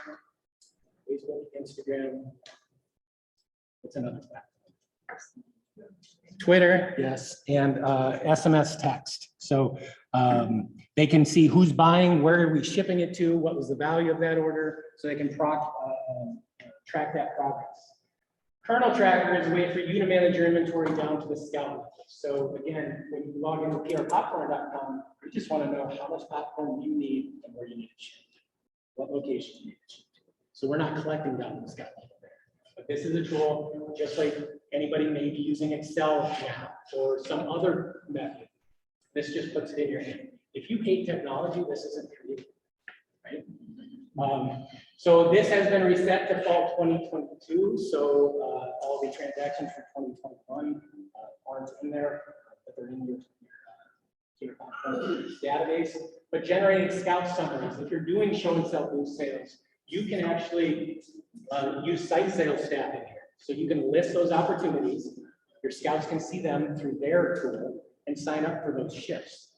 What's another platform? Twitter, yes, and SMS text. So they can see who's buying, where are we shipping it to, what was the value of that order, so they can track that progress. Kernel Tracker is a way for you to manage your inventory down to the scout level. So again, when you log into pierrepopcorn.com, you just want to know how much popcorn you need and where you need it shipped, what location you need it shipped to. So we're not collecting down to the scout level there. But this is a tool, just like anybody may be using Excel now or some other method. This just puts it in your hand. If you hate technology, this isn't for you, right? So this has been reset to fall 2022. So all the transactions for 2021 aren't in there, but they're in your database. But generating scout summaries, if you're doing show and sell booth sales, you can actually use site sales staff in here. So you can list those opportunities. Your scouts can see them through their tool and sign up for those shifts.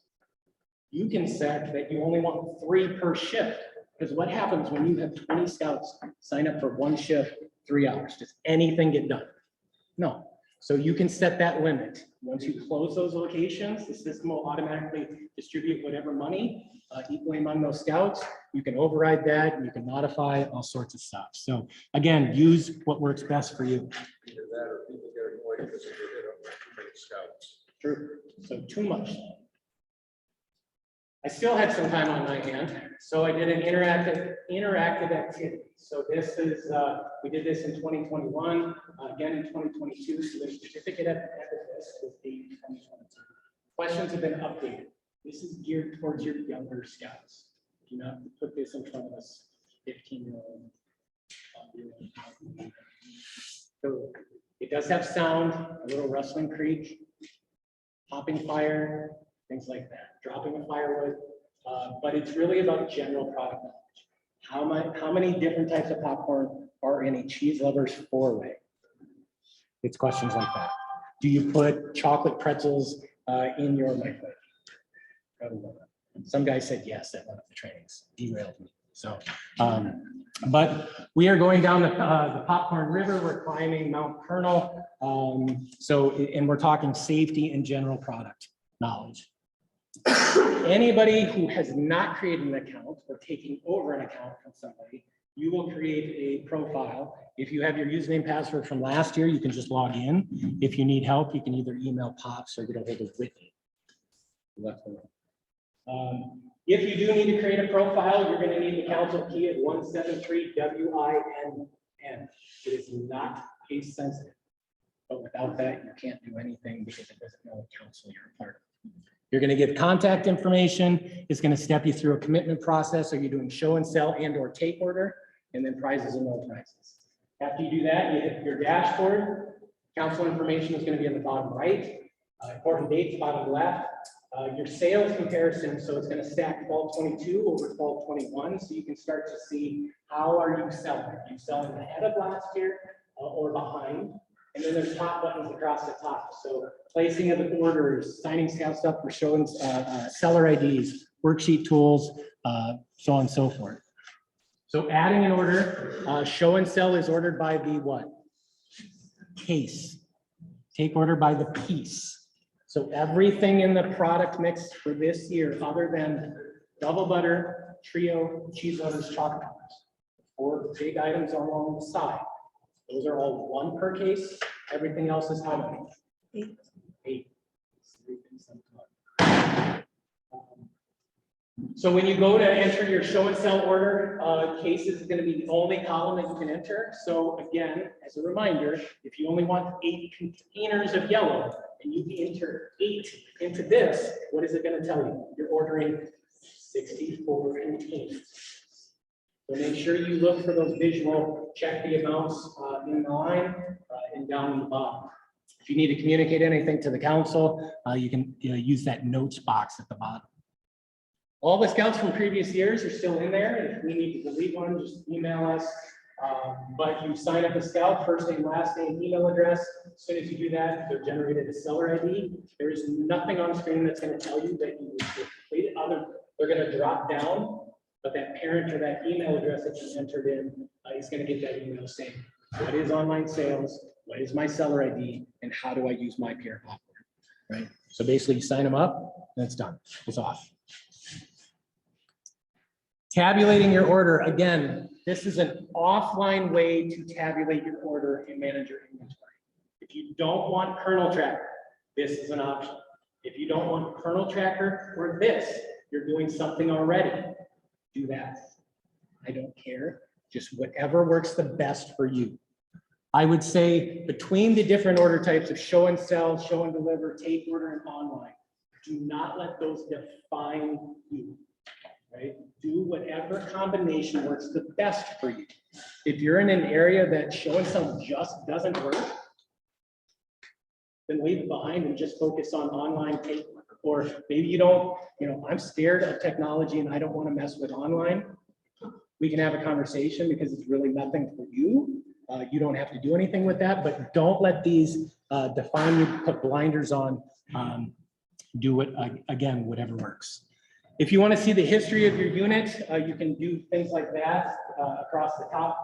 You can set that you only want 3 per shift. Because what happens when you have 20 scouts sign up for 1 shift, 3 hours? Does anything get done? No. So you can set that limit. Once you close those locations, the system will automatically distribute whatever money equally among those scouts. You can override that, you can modify all sorts of stuff. So again, use what works best for you. Either that or people get annoyed because they get hit up by too many scouts. True. So too much. I still had some time on my hand, so I did an interactive activity. So this is, we did this in 2021, again in 2022, so the certificate at the end of this was dated 2022. Questions have been updated. This is geared towards your younger scouts. Do not put this in front of us 15-year-old. So it does have sound, a little rustling creak, popping fire, things like that, dropping of firewood, but it's really about general product knowledge. How many different types of popcorn are in a cheese lovers 4-way? It's questions like that. Do you put chocolate pretzels in your microwave? Probably not. Some guy said yes at one of the trainings, derailed me. So, but we are going down the Popcorn River. We're climbing Mount Colonel. And we're talking safety and general product knowledge. Anybody who has not created an account or taking over an account from somebody, you will create a profile. If you have your username password from last year, you can just log in. If you need help, you can either email Pops or get a hold of Whitney. If you do need to create a profile, you're going to need the council key at 173-WINN. It is not case sensitive, but without that, you can't do anything because it doesn't know what council you're a part of. You're going to give contact information. It's going to step you through a commitment process. Are you doing show and sell and or take order? And then prizes and no prizes. After you do that, you hit your dashboard. Council information is going to be in the bottom right. Important dates, bottom left. Your sales comparison, so it's going to stack fall 22 over fall 21, so you can start to see how are you selling. Are you selling ahead of last year or behind? And then there's top buttons across the top. So placing of the orders, signing scout stuff for showing seller IDs, worksheet tools, so on and so forth. So adding an order, show and sell is ordered by the what? Case. Take order by the piece. So everything in the product mix for this year, other than double butter, trio, cheese lovers, chocolate covers, 4 big items along the side. Those are all 1 per case. Everything else is how many? 8. So when you go to enter your show and sell order, cases is going to be the only column that you can enter. So again, as a reminder, if you only want 8 containers of yellow and you enter 8 into this, what is it going to tell you? You're ordering 64 containers. So make sure you look for those visual, check the amounts in the line and down in the bottom. If you need to communicate anything to the council, you can use that notes box at the bottom. All the scouts from previous years are still in there. If we need to delete one, just email us. But you sign up a scout, first name, last name, email address. As soon as you do that, they're generated a seller ID. There is nothing on screen that's going to tell you that you completed other. They're going to drop down, but that parent or that email address that you entered in is going to get that email saying, what is online sales? What is my seller ID? And how do I use my PR popcorn? Right. So basically you sign them up and it's done. It's off. Tabulating your order. Again, this is an offline way to tabulate your order and manage your inventory. If you don't want kernel tracker, this is an option. If you don't want kernel tracker or this, you're doing something already, do that. I don't care. Just whatever works the best for you. I would say between the different order types of show and sell, show and deliver, take order, and online, do not let those define you. Right? Do whatever combination works the best for you. If you're in an area that show and sell just doesn't work, then leave it behind and just focus on online take. Or maybe you don't, I'm scared of technology and I don't want to mess with online. We can have a conversation because it's really nothing for you. You don't have to do anything with that, but don't let these define you, put blinders on, do it again, whatever works. If you want to see the history of your unit, you can do things like that across the top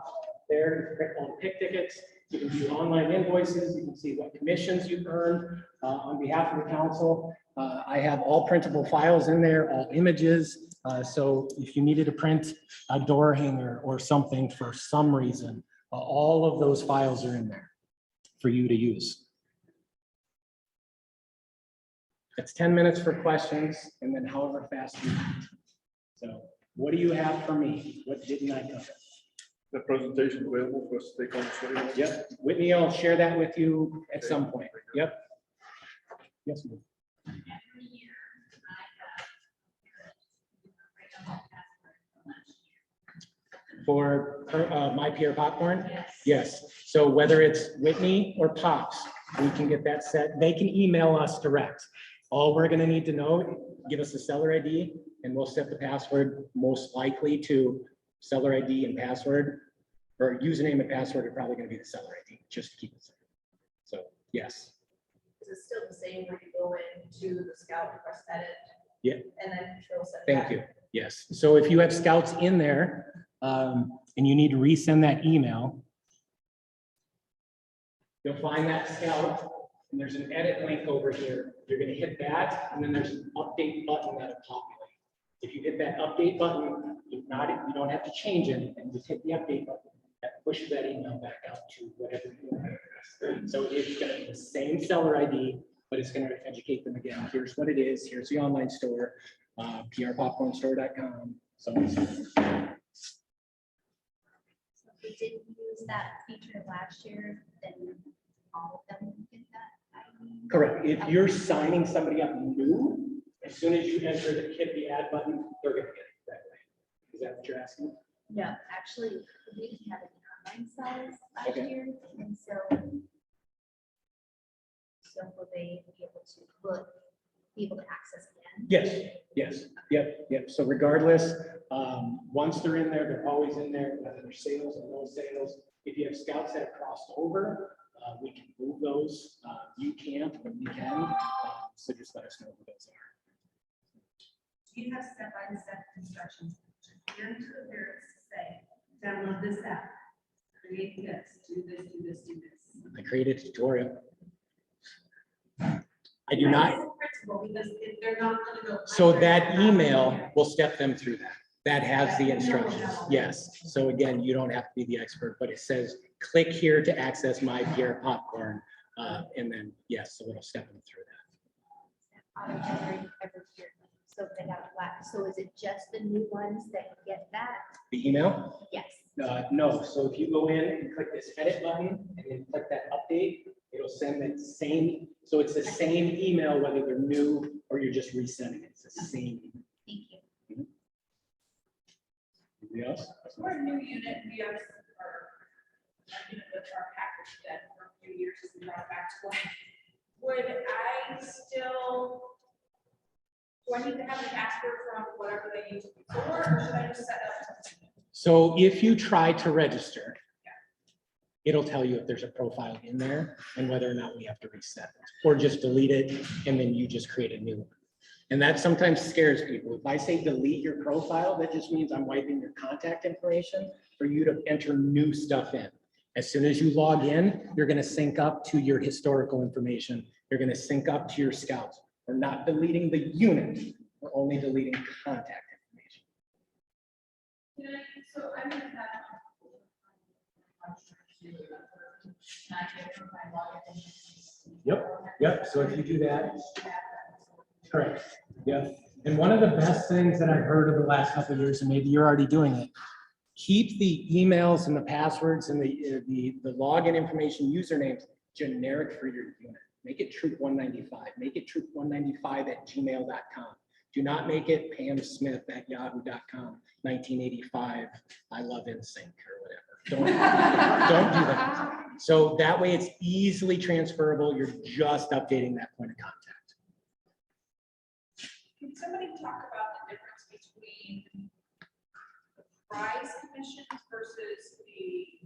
there. You can click on pick tickets. You can view online invoices, you can see what commissions you've earned on behalf of the council. I have all printable files in there, all images. So if you needed to print a door hanger or something for some reason, all of those files are in there for you to use. It's 10 minutes for questions and then however fast you want. So what do you have for me? What didn't I cover? The presentation available for us to take on. Yep, Whitney, I'll share that with you at some point. Yep. Yes, ma'am. For My Pierre Popcorn? Yes. So whether it's Whitney or Pops, we can get that set. They can email us direct. All we're gonna need to know, give us the seller ID and we'll set the password most likely to seller ID and password, or username and password are probably gonna be the seller ID, just to keep it simple. So, yes. Is it still the same where you go into the scout, press edit? Yeah. And then control set. Thank you. Yes. So if you have scouts in there, and you need to resend that email, you'll find that scout, and there's an edit link over here. You're gonna hit that, and then there's an update button that'll populate. If you hit that update button, you don't have to change anything, just hit the update button. That pushes that email back out to whatever you want. So it's gonna be the same seller ID, but it's gonna educate them again. Here's what it is, here's the online store, prpopcornstore.com, so on and so forth. So if we didn't use that feature last year, then all of them would get that. Correct. If you're signing somebody up new, as soon as you hit the add button, they're gonna get it that way. Is that what you're asking? No, actually, we didn't have an online size last Okay. year, and so will they be able to access again? Yes, yep. So regardless, once they're in there, they're always in there, whether they're sales or no sales. If you have scouts that have crossed over, we can move those. You can't, but we can. So just let us know who those are. You have step-by-step instructions. You're into the lyrics to say, download this app, create this, do this, do this, do this. I created a tutorial. I do not. Principle, because if they're not gonna go. So that email will step them through that. That has the instructions. Yes. So again, you don't have to be the expert, but it says, click here to access My Pierre Popcorn. And then, yes, so it'll step them through that. Auto-generate every year, so they got black. So is it just the new ones that get that? The email? Yes. No. So if you go in and click this edit button and then click that update, it'll send that same, so it's the same email, whether they're new or you're just resending it. It's the same. Thank you. Anybody else? For a new unit, we have, with our package that for a few years has been brought back to life. Would I still, do I need to have an password from whatever they used before, or should I just set up something? So if you try to register, it'll tell you if there's a profile in there and whether or not we have to reset it, or just delete it and then you just create a new one. And that sometimes scares people. If I say delete your profile, that just means I'm wiping your contact information for you to enter new stuff in. As soon as you log in, you're going to sync up to your historical information. You're going to sync up to your scouts. We're not deleting the unit. We're only deleting contact information. So I'm gonna have. Yep. So if you do that, correct. Yep. And one of the best things that I've heard of the last couple of years, and maybe you're already doing it, keep the emails and the passwords and the login information, usernames generic for your unit. Make it troop195. Make it troop195@gmail.com. Do not make it pamsmith@yahoo.com, 1985. I love NSYNC or whatever. Don't do that. So that way it's easily transferable. You're just updating that point of contact. Can somebody talk about the difference between the prize commissions versus the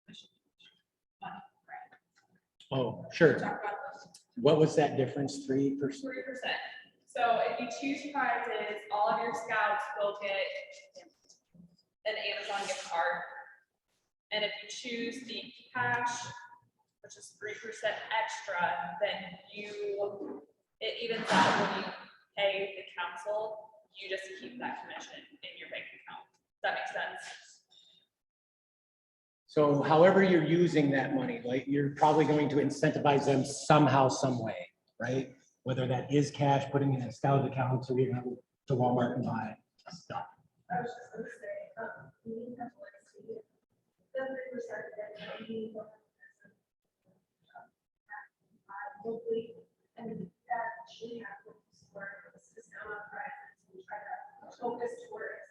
commission money, right? Oh, sure. Talk about those. What was that difference? 3%? 3%. So if you choose prizes, all of your scouts will get an Amazon gift card. And if you choose the cash, which is 3% extra, then it evens out when you pay the council, you just keep that commission in your bank account. Does that make sense? So however you're using that money, like you're probably going to incentivize them somehow, some way, right? Whether that is cash, putting it in a scout account, so you go to Walmart and buy stuff. I was just gonna say, we have to see it. The 3% that we hopefully, and that should happen where the system of prices, we try to focus towards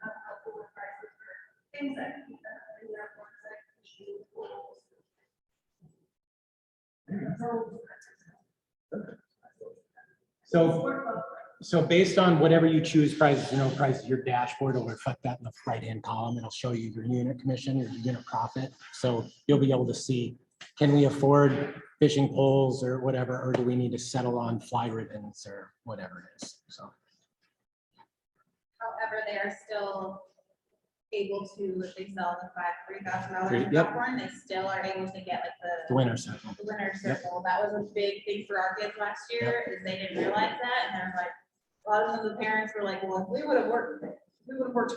upward prices for things that keep them in their work, like issue goals. So based on whatever you choose, prices, prices, your dashboard will reflect that in the right-hand column. It'll show you your unit commission, your unit profit. So you'll be able to see, can we afford fishing poles or whatever, or do we need to settle on fly ribbons or whatever it is? So. However, they are still able to, if they sell the $3,000 Yep. popcorn, they still are able to get like The winner circle. the winner circle. That was a big thing for our kids last year, is they didn't realize that, and they're like, a lot of the parents were like, well, if we would have worked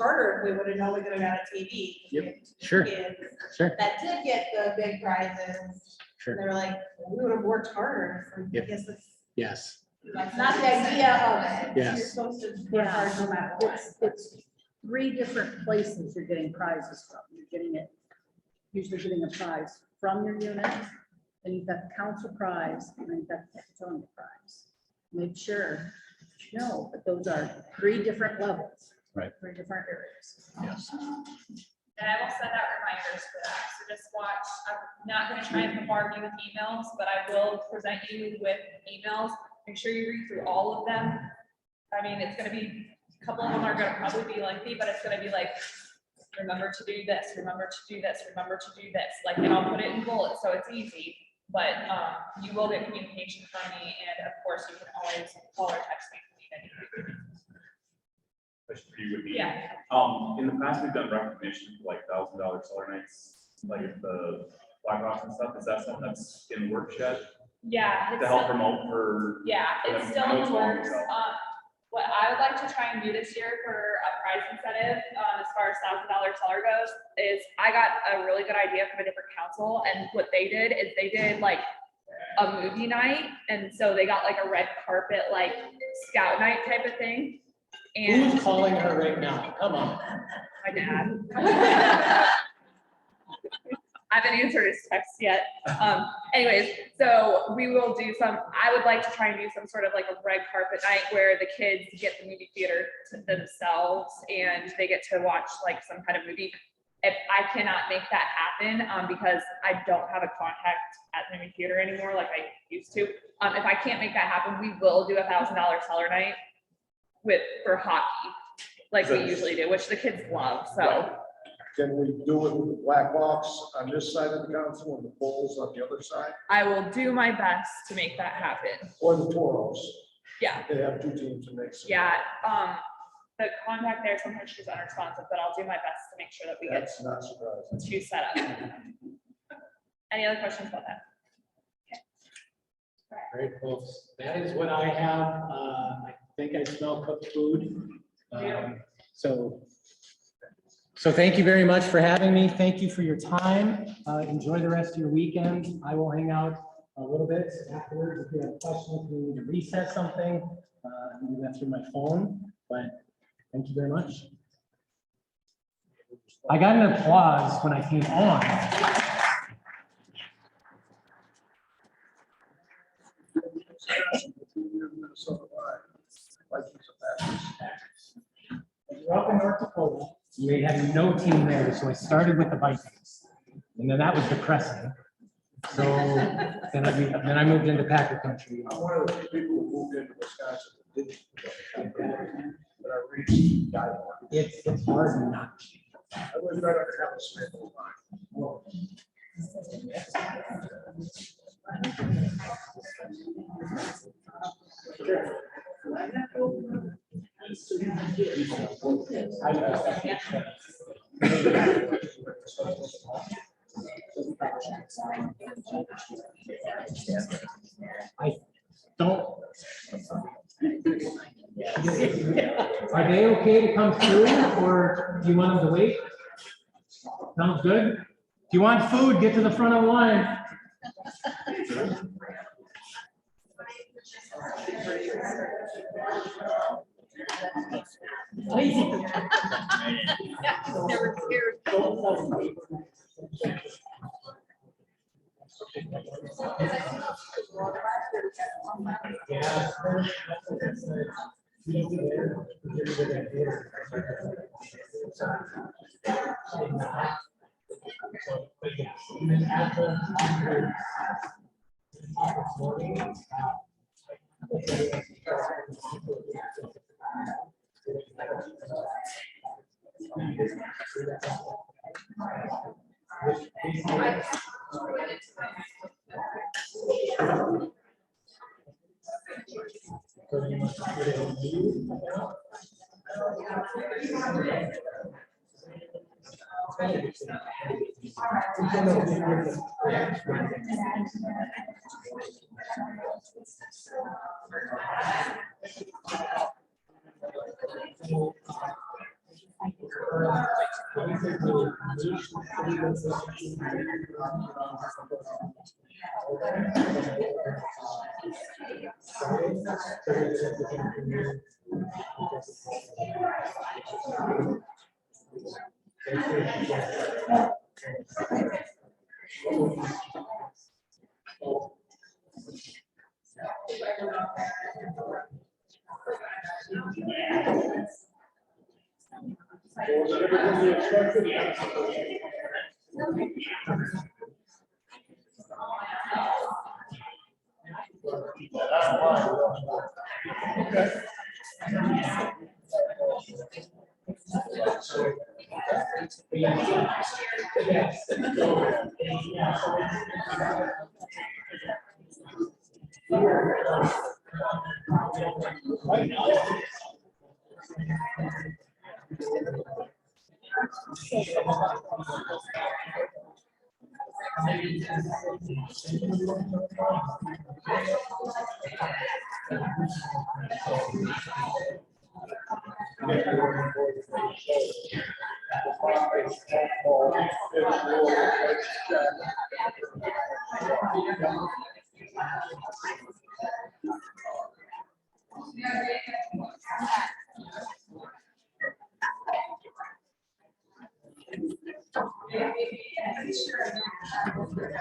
harder, if we would have known we could have got a TV. Yep. Sure. Kids Sure. that did get the big prizes, Sure. they're like, well, we would have worked harder. So I Yep. guess Yes. that's not the idea of it. Yes. You're supposed to work hard no matter what. It's 3 different places you're getting prizes from. You're getting it, usually getting a prize from your unit, and you've got the council prize, and then you've got the Caledonia prize. Make sure, you know, but those are 3 different levels. Right. 3 different areas. Yes. And I will send out reminders for that, so just watch. I'm not gonna try and bombard you with emails, but I will present you with emails. Make sure you read through all of them. I mean, it's gonna be, a couple of them are gonna probably be lengthy, but it's gonna be like, remember to do this, remember to do this, remember to do this, like, and I'll put it in bullets, so it's easy. But you will get communication from me, and of course, you can always call or text me if you need anything. Question for you would be. Yeah. In the past, we've done recognition for like $1,000 solar nights, like the Black Rocks and stuff. Is that something that's in the works yet Yeah. to help promote for? Yeah, for it's them? still I know in it's the long, works. so. What I would like to try and do this year for a prize incentive, as far as $1,000 seller goes, is I got a really good idea from a different council, and what they did is they did like a movie night, and so they got like a red carpet, like scout night type of thing. And Who's calling her right now? Come on. my dad. I haven't answered his text yet. Anyways, so we will do I would like to try and do some sort of like a red carpet night where the kids get the movie theater to themselves and they get to watch like some kind of movie. If I cannot make that happen, because I don't have a contact at the movie theater anymore like I used to. If I can't make that happen, we will do a $1,000 seller night for hockey, like we usually do, which the kids love, so. Can we do it with the Blackhawks on this side of the council and the Bulls on the other side? I will do my best to make that happen. Or the Toros? Yeah. They have 2 teams to make. Yeah, the contact there, sometimes she's unresponsive, but I'll do my best to make sure that we get That's not surprising. 2 set up. Any other questions about that? Great, folks. That is what I have. I think I smell cooked food. So thank you very much for having me. Thank you for your time. Enjoy the rest of your weekend. I will hang out a little bit afterwards. If you have questions, if you need to reset something, I can do that through my phone, but thank you very much. I got an applause when I came on. I grew up in North Dakota. We had no team there, so I started with the Vikings, and then that was depressing. So then I moved into Packer country. I'm one of the few people who moved into Wisconsin that didn't. But I reached Guidewire. It's hard not to. I was right under Helen Smith. I I don't. Are they okay to come through, or do you want them to wait? Sounds good. If you want food, get to the front of the line. Never cared.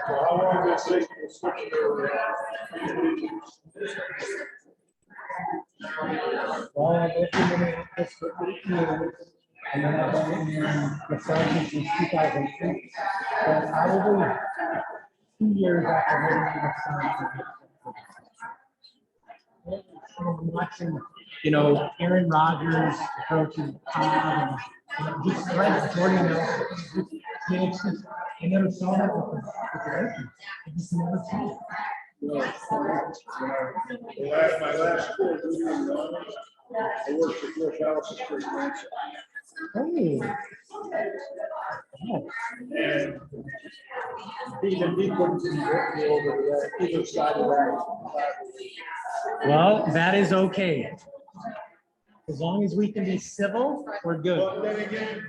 How long does it take to switch your, Well, I've been in this for 8 years, and then I've been in the sergeant since 2003. So probably 2 years after hitting the sergeant. I'm watching, Aaron Rodgers approaching Todd, and just right before it's just, I never saw that with the Vikings. I just never saw it. my last school, I worked at Bush House Street. Hey. And he couldn't get me over to that either side of that. Well, that is okay. As long as we can be civil, we're good. But then again,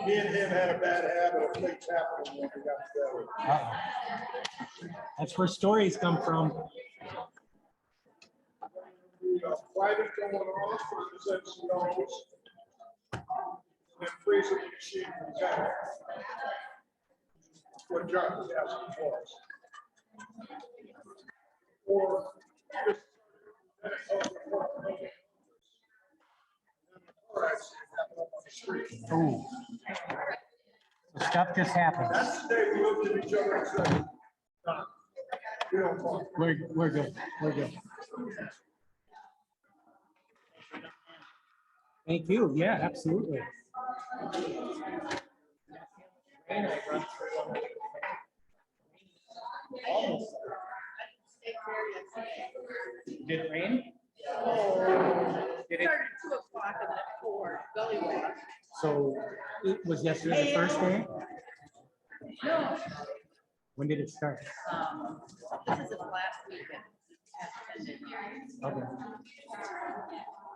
me and him had a bad habit of things happening when we got together. Uh-oh. That's where stories come from. Private going off, presents notes. And freezing the machine comes out. What John was asking for us. Or just. Ooh. So stuff just happens. That's the day we looked at each other and said, "Nah, we don't talk." We're good. We're good. Thank you. Yeah, absolutely. Did it rain? Did it? 2 o'clock and then 4, belly walk. So it was yesterday the first day? No, When did it start? This is the last weekend. Okay.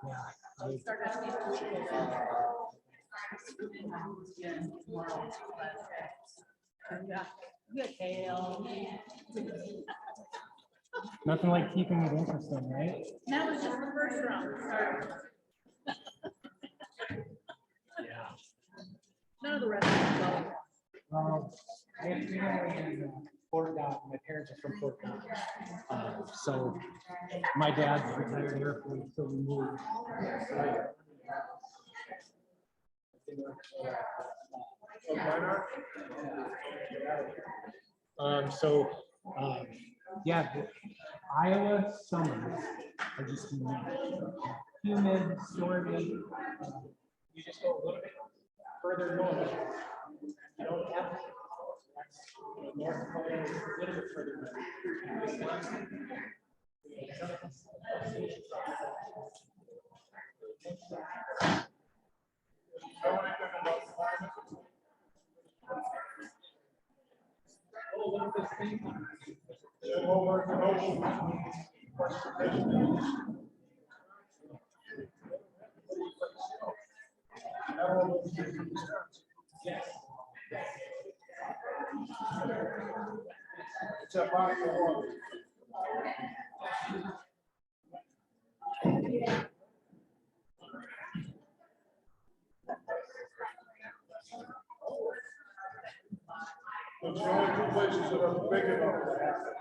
Yeah. So it started at the weekend. Yeah, good kale. Nothing like keeping it interesting, right? That was just the first round. Sorry. Yeah. None of the rest of them. I have family in Fort Dock. My parents are from Fort Dock. So my dad's retired Air Force, so we moved. Yeah, the Iowa summers are just humid, stormy. You just go a little bit further north. You don't have North Dakota is a little bit further It's a body of water. It's the only two places that are big enough to have it.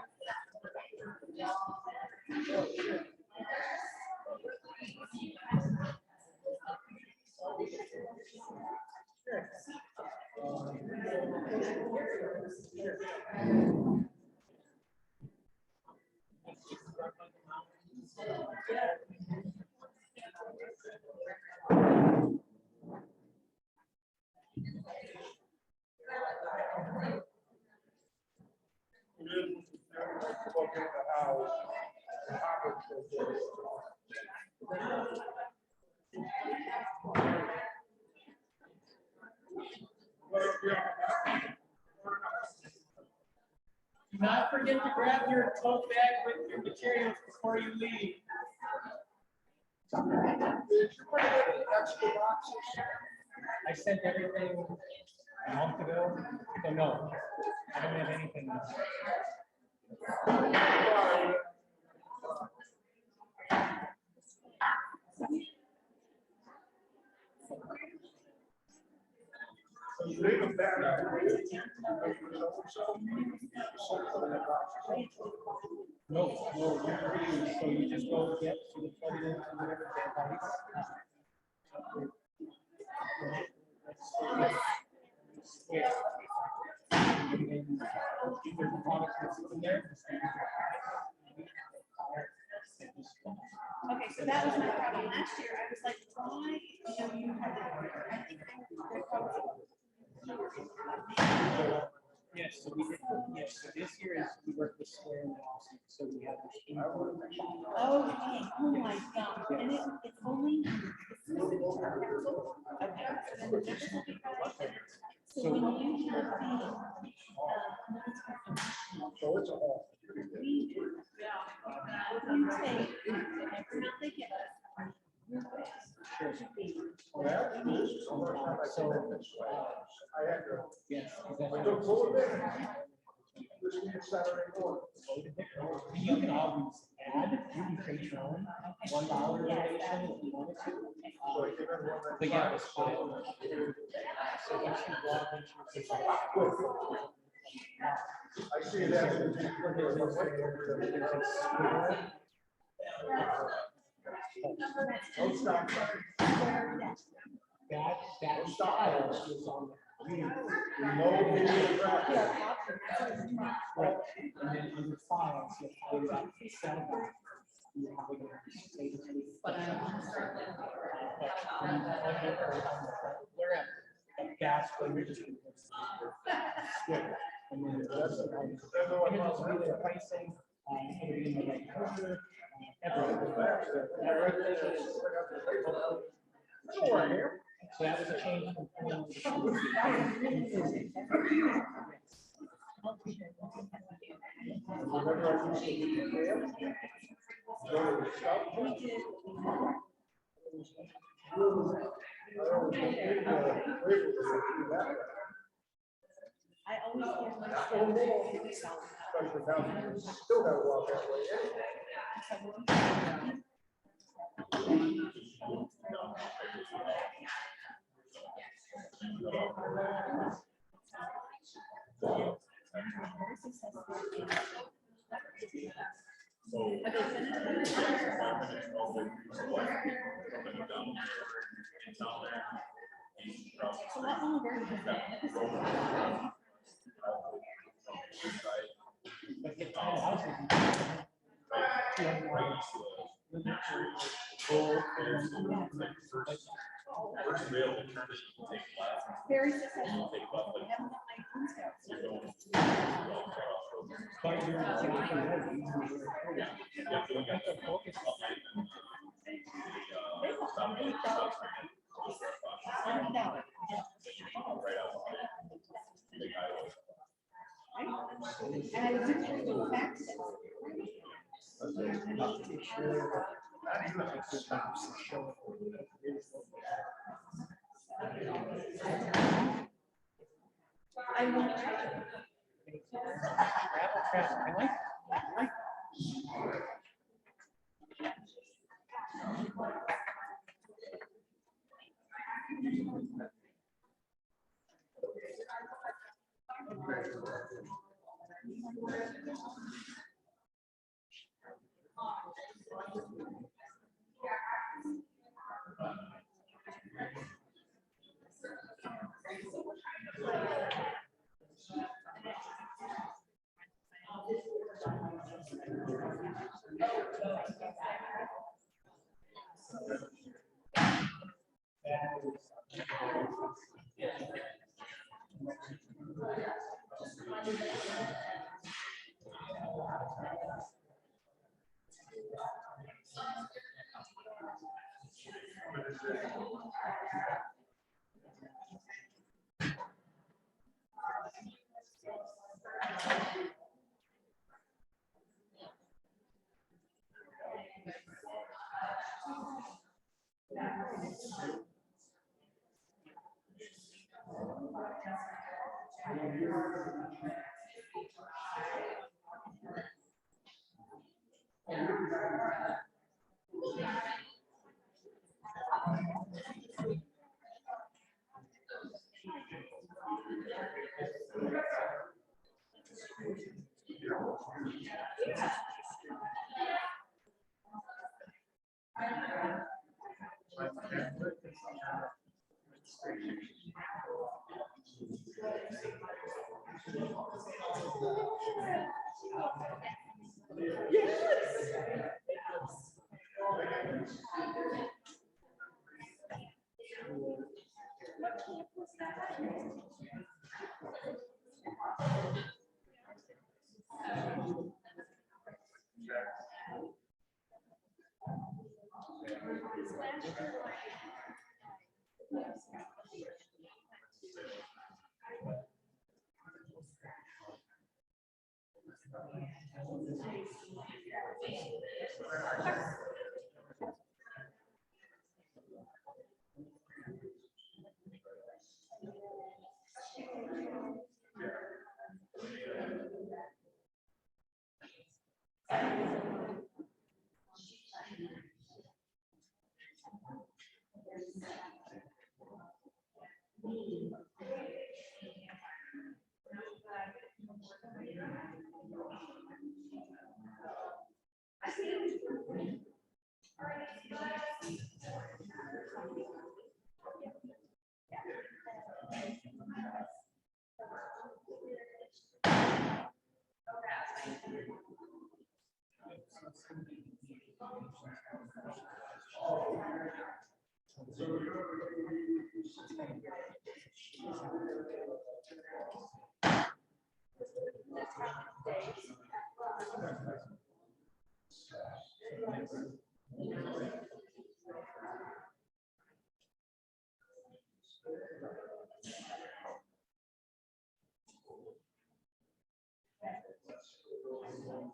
Do not forget to grab your tote bag with your materials before you leave. I sent everything a month ago, so no, I don't have anything. No, so you just go get to the plug it into whatever device. And then if there's a product that's in there. Okay, so that was my problem last year. I was like, why? You know, you had to, I think they're probably. Yes, so we did, yes, so this year is we work with Square and Austin, so we have. Okay, oh my God, and it's only. Okay, so then the next will be right. So when you have the. So it's a whole. We do, yeah. You take, whatever they get us. So, I had to. yes. I took full advantage. This week Saturday morning. You can always add, you can create your own $1 donation if you wanted to. But yeah, it's fine. So once you log into your system. I see that. Don't stop. That style is on there. No video graphic. Right, and then under files, you have that cell phone. You have it save it to. But we're at gas, but we're just. And then that's the one. And it just be the pricing, it'll be in the right color, everything is. So that was a change from. Whenever I used to do camp, go to the scout camp, I always get big, grateful to do that. I always get my Especially now, you still gotta walk that way anyway. Very successful. I haven't done my Boy Scouts. And I was just doing facts. I will.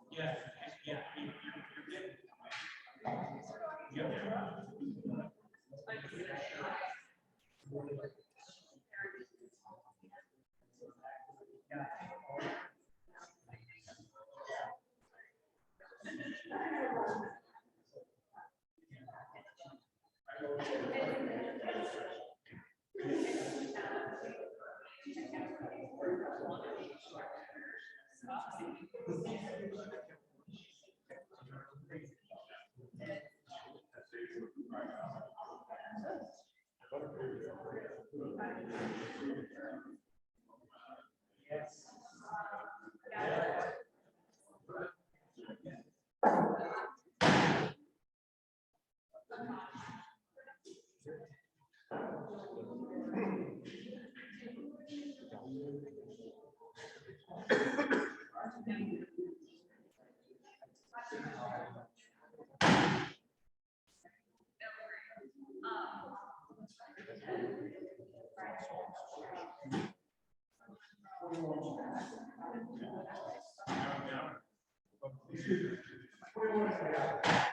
Yeah.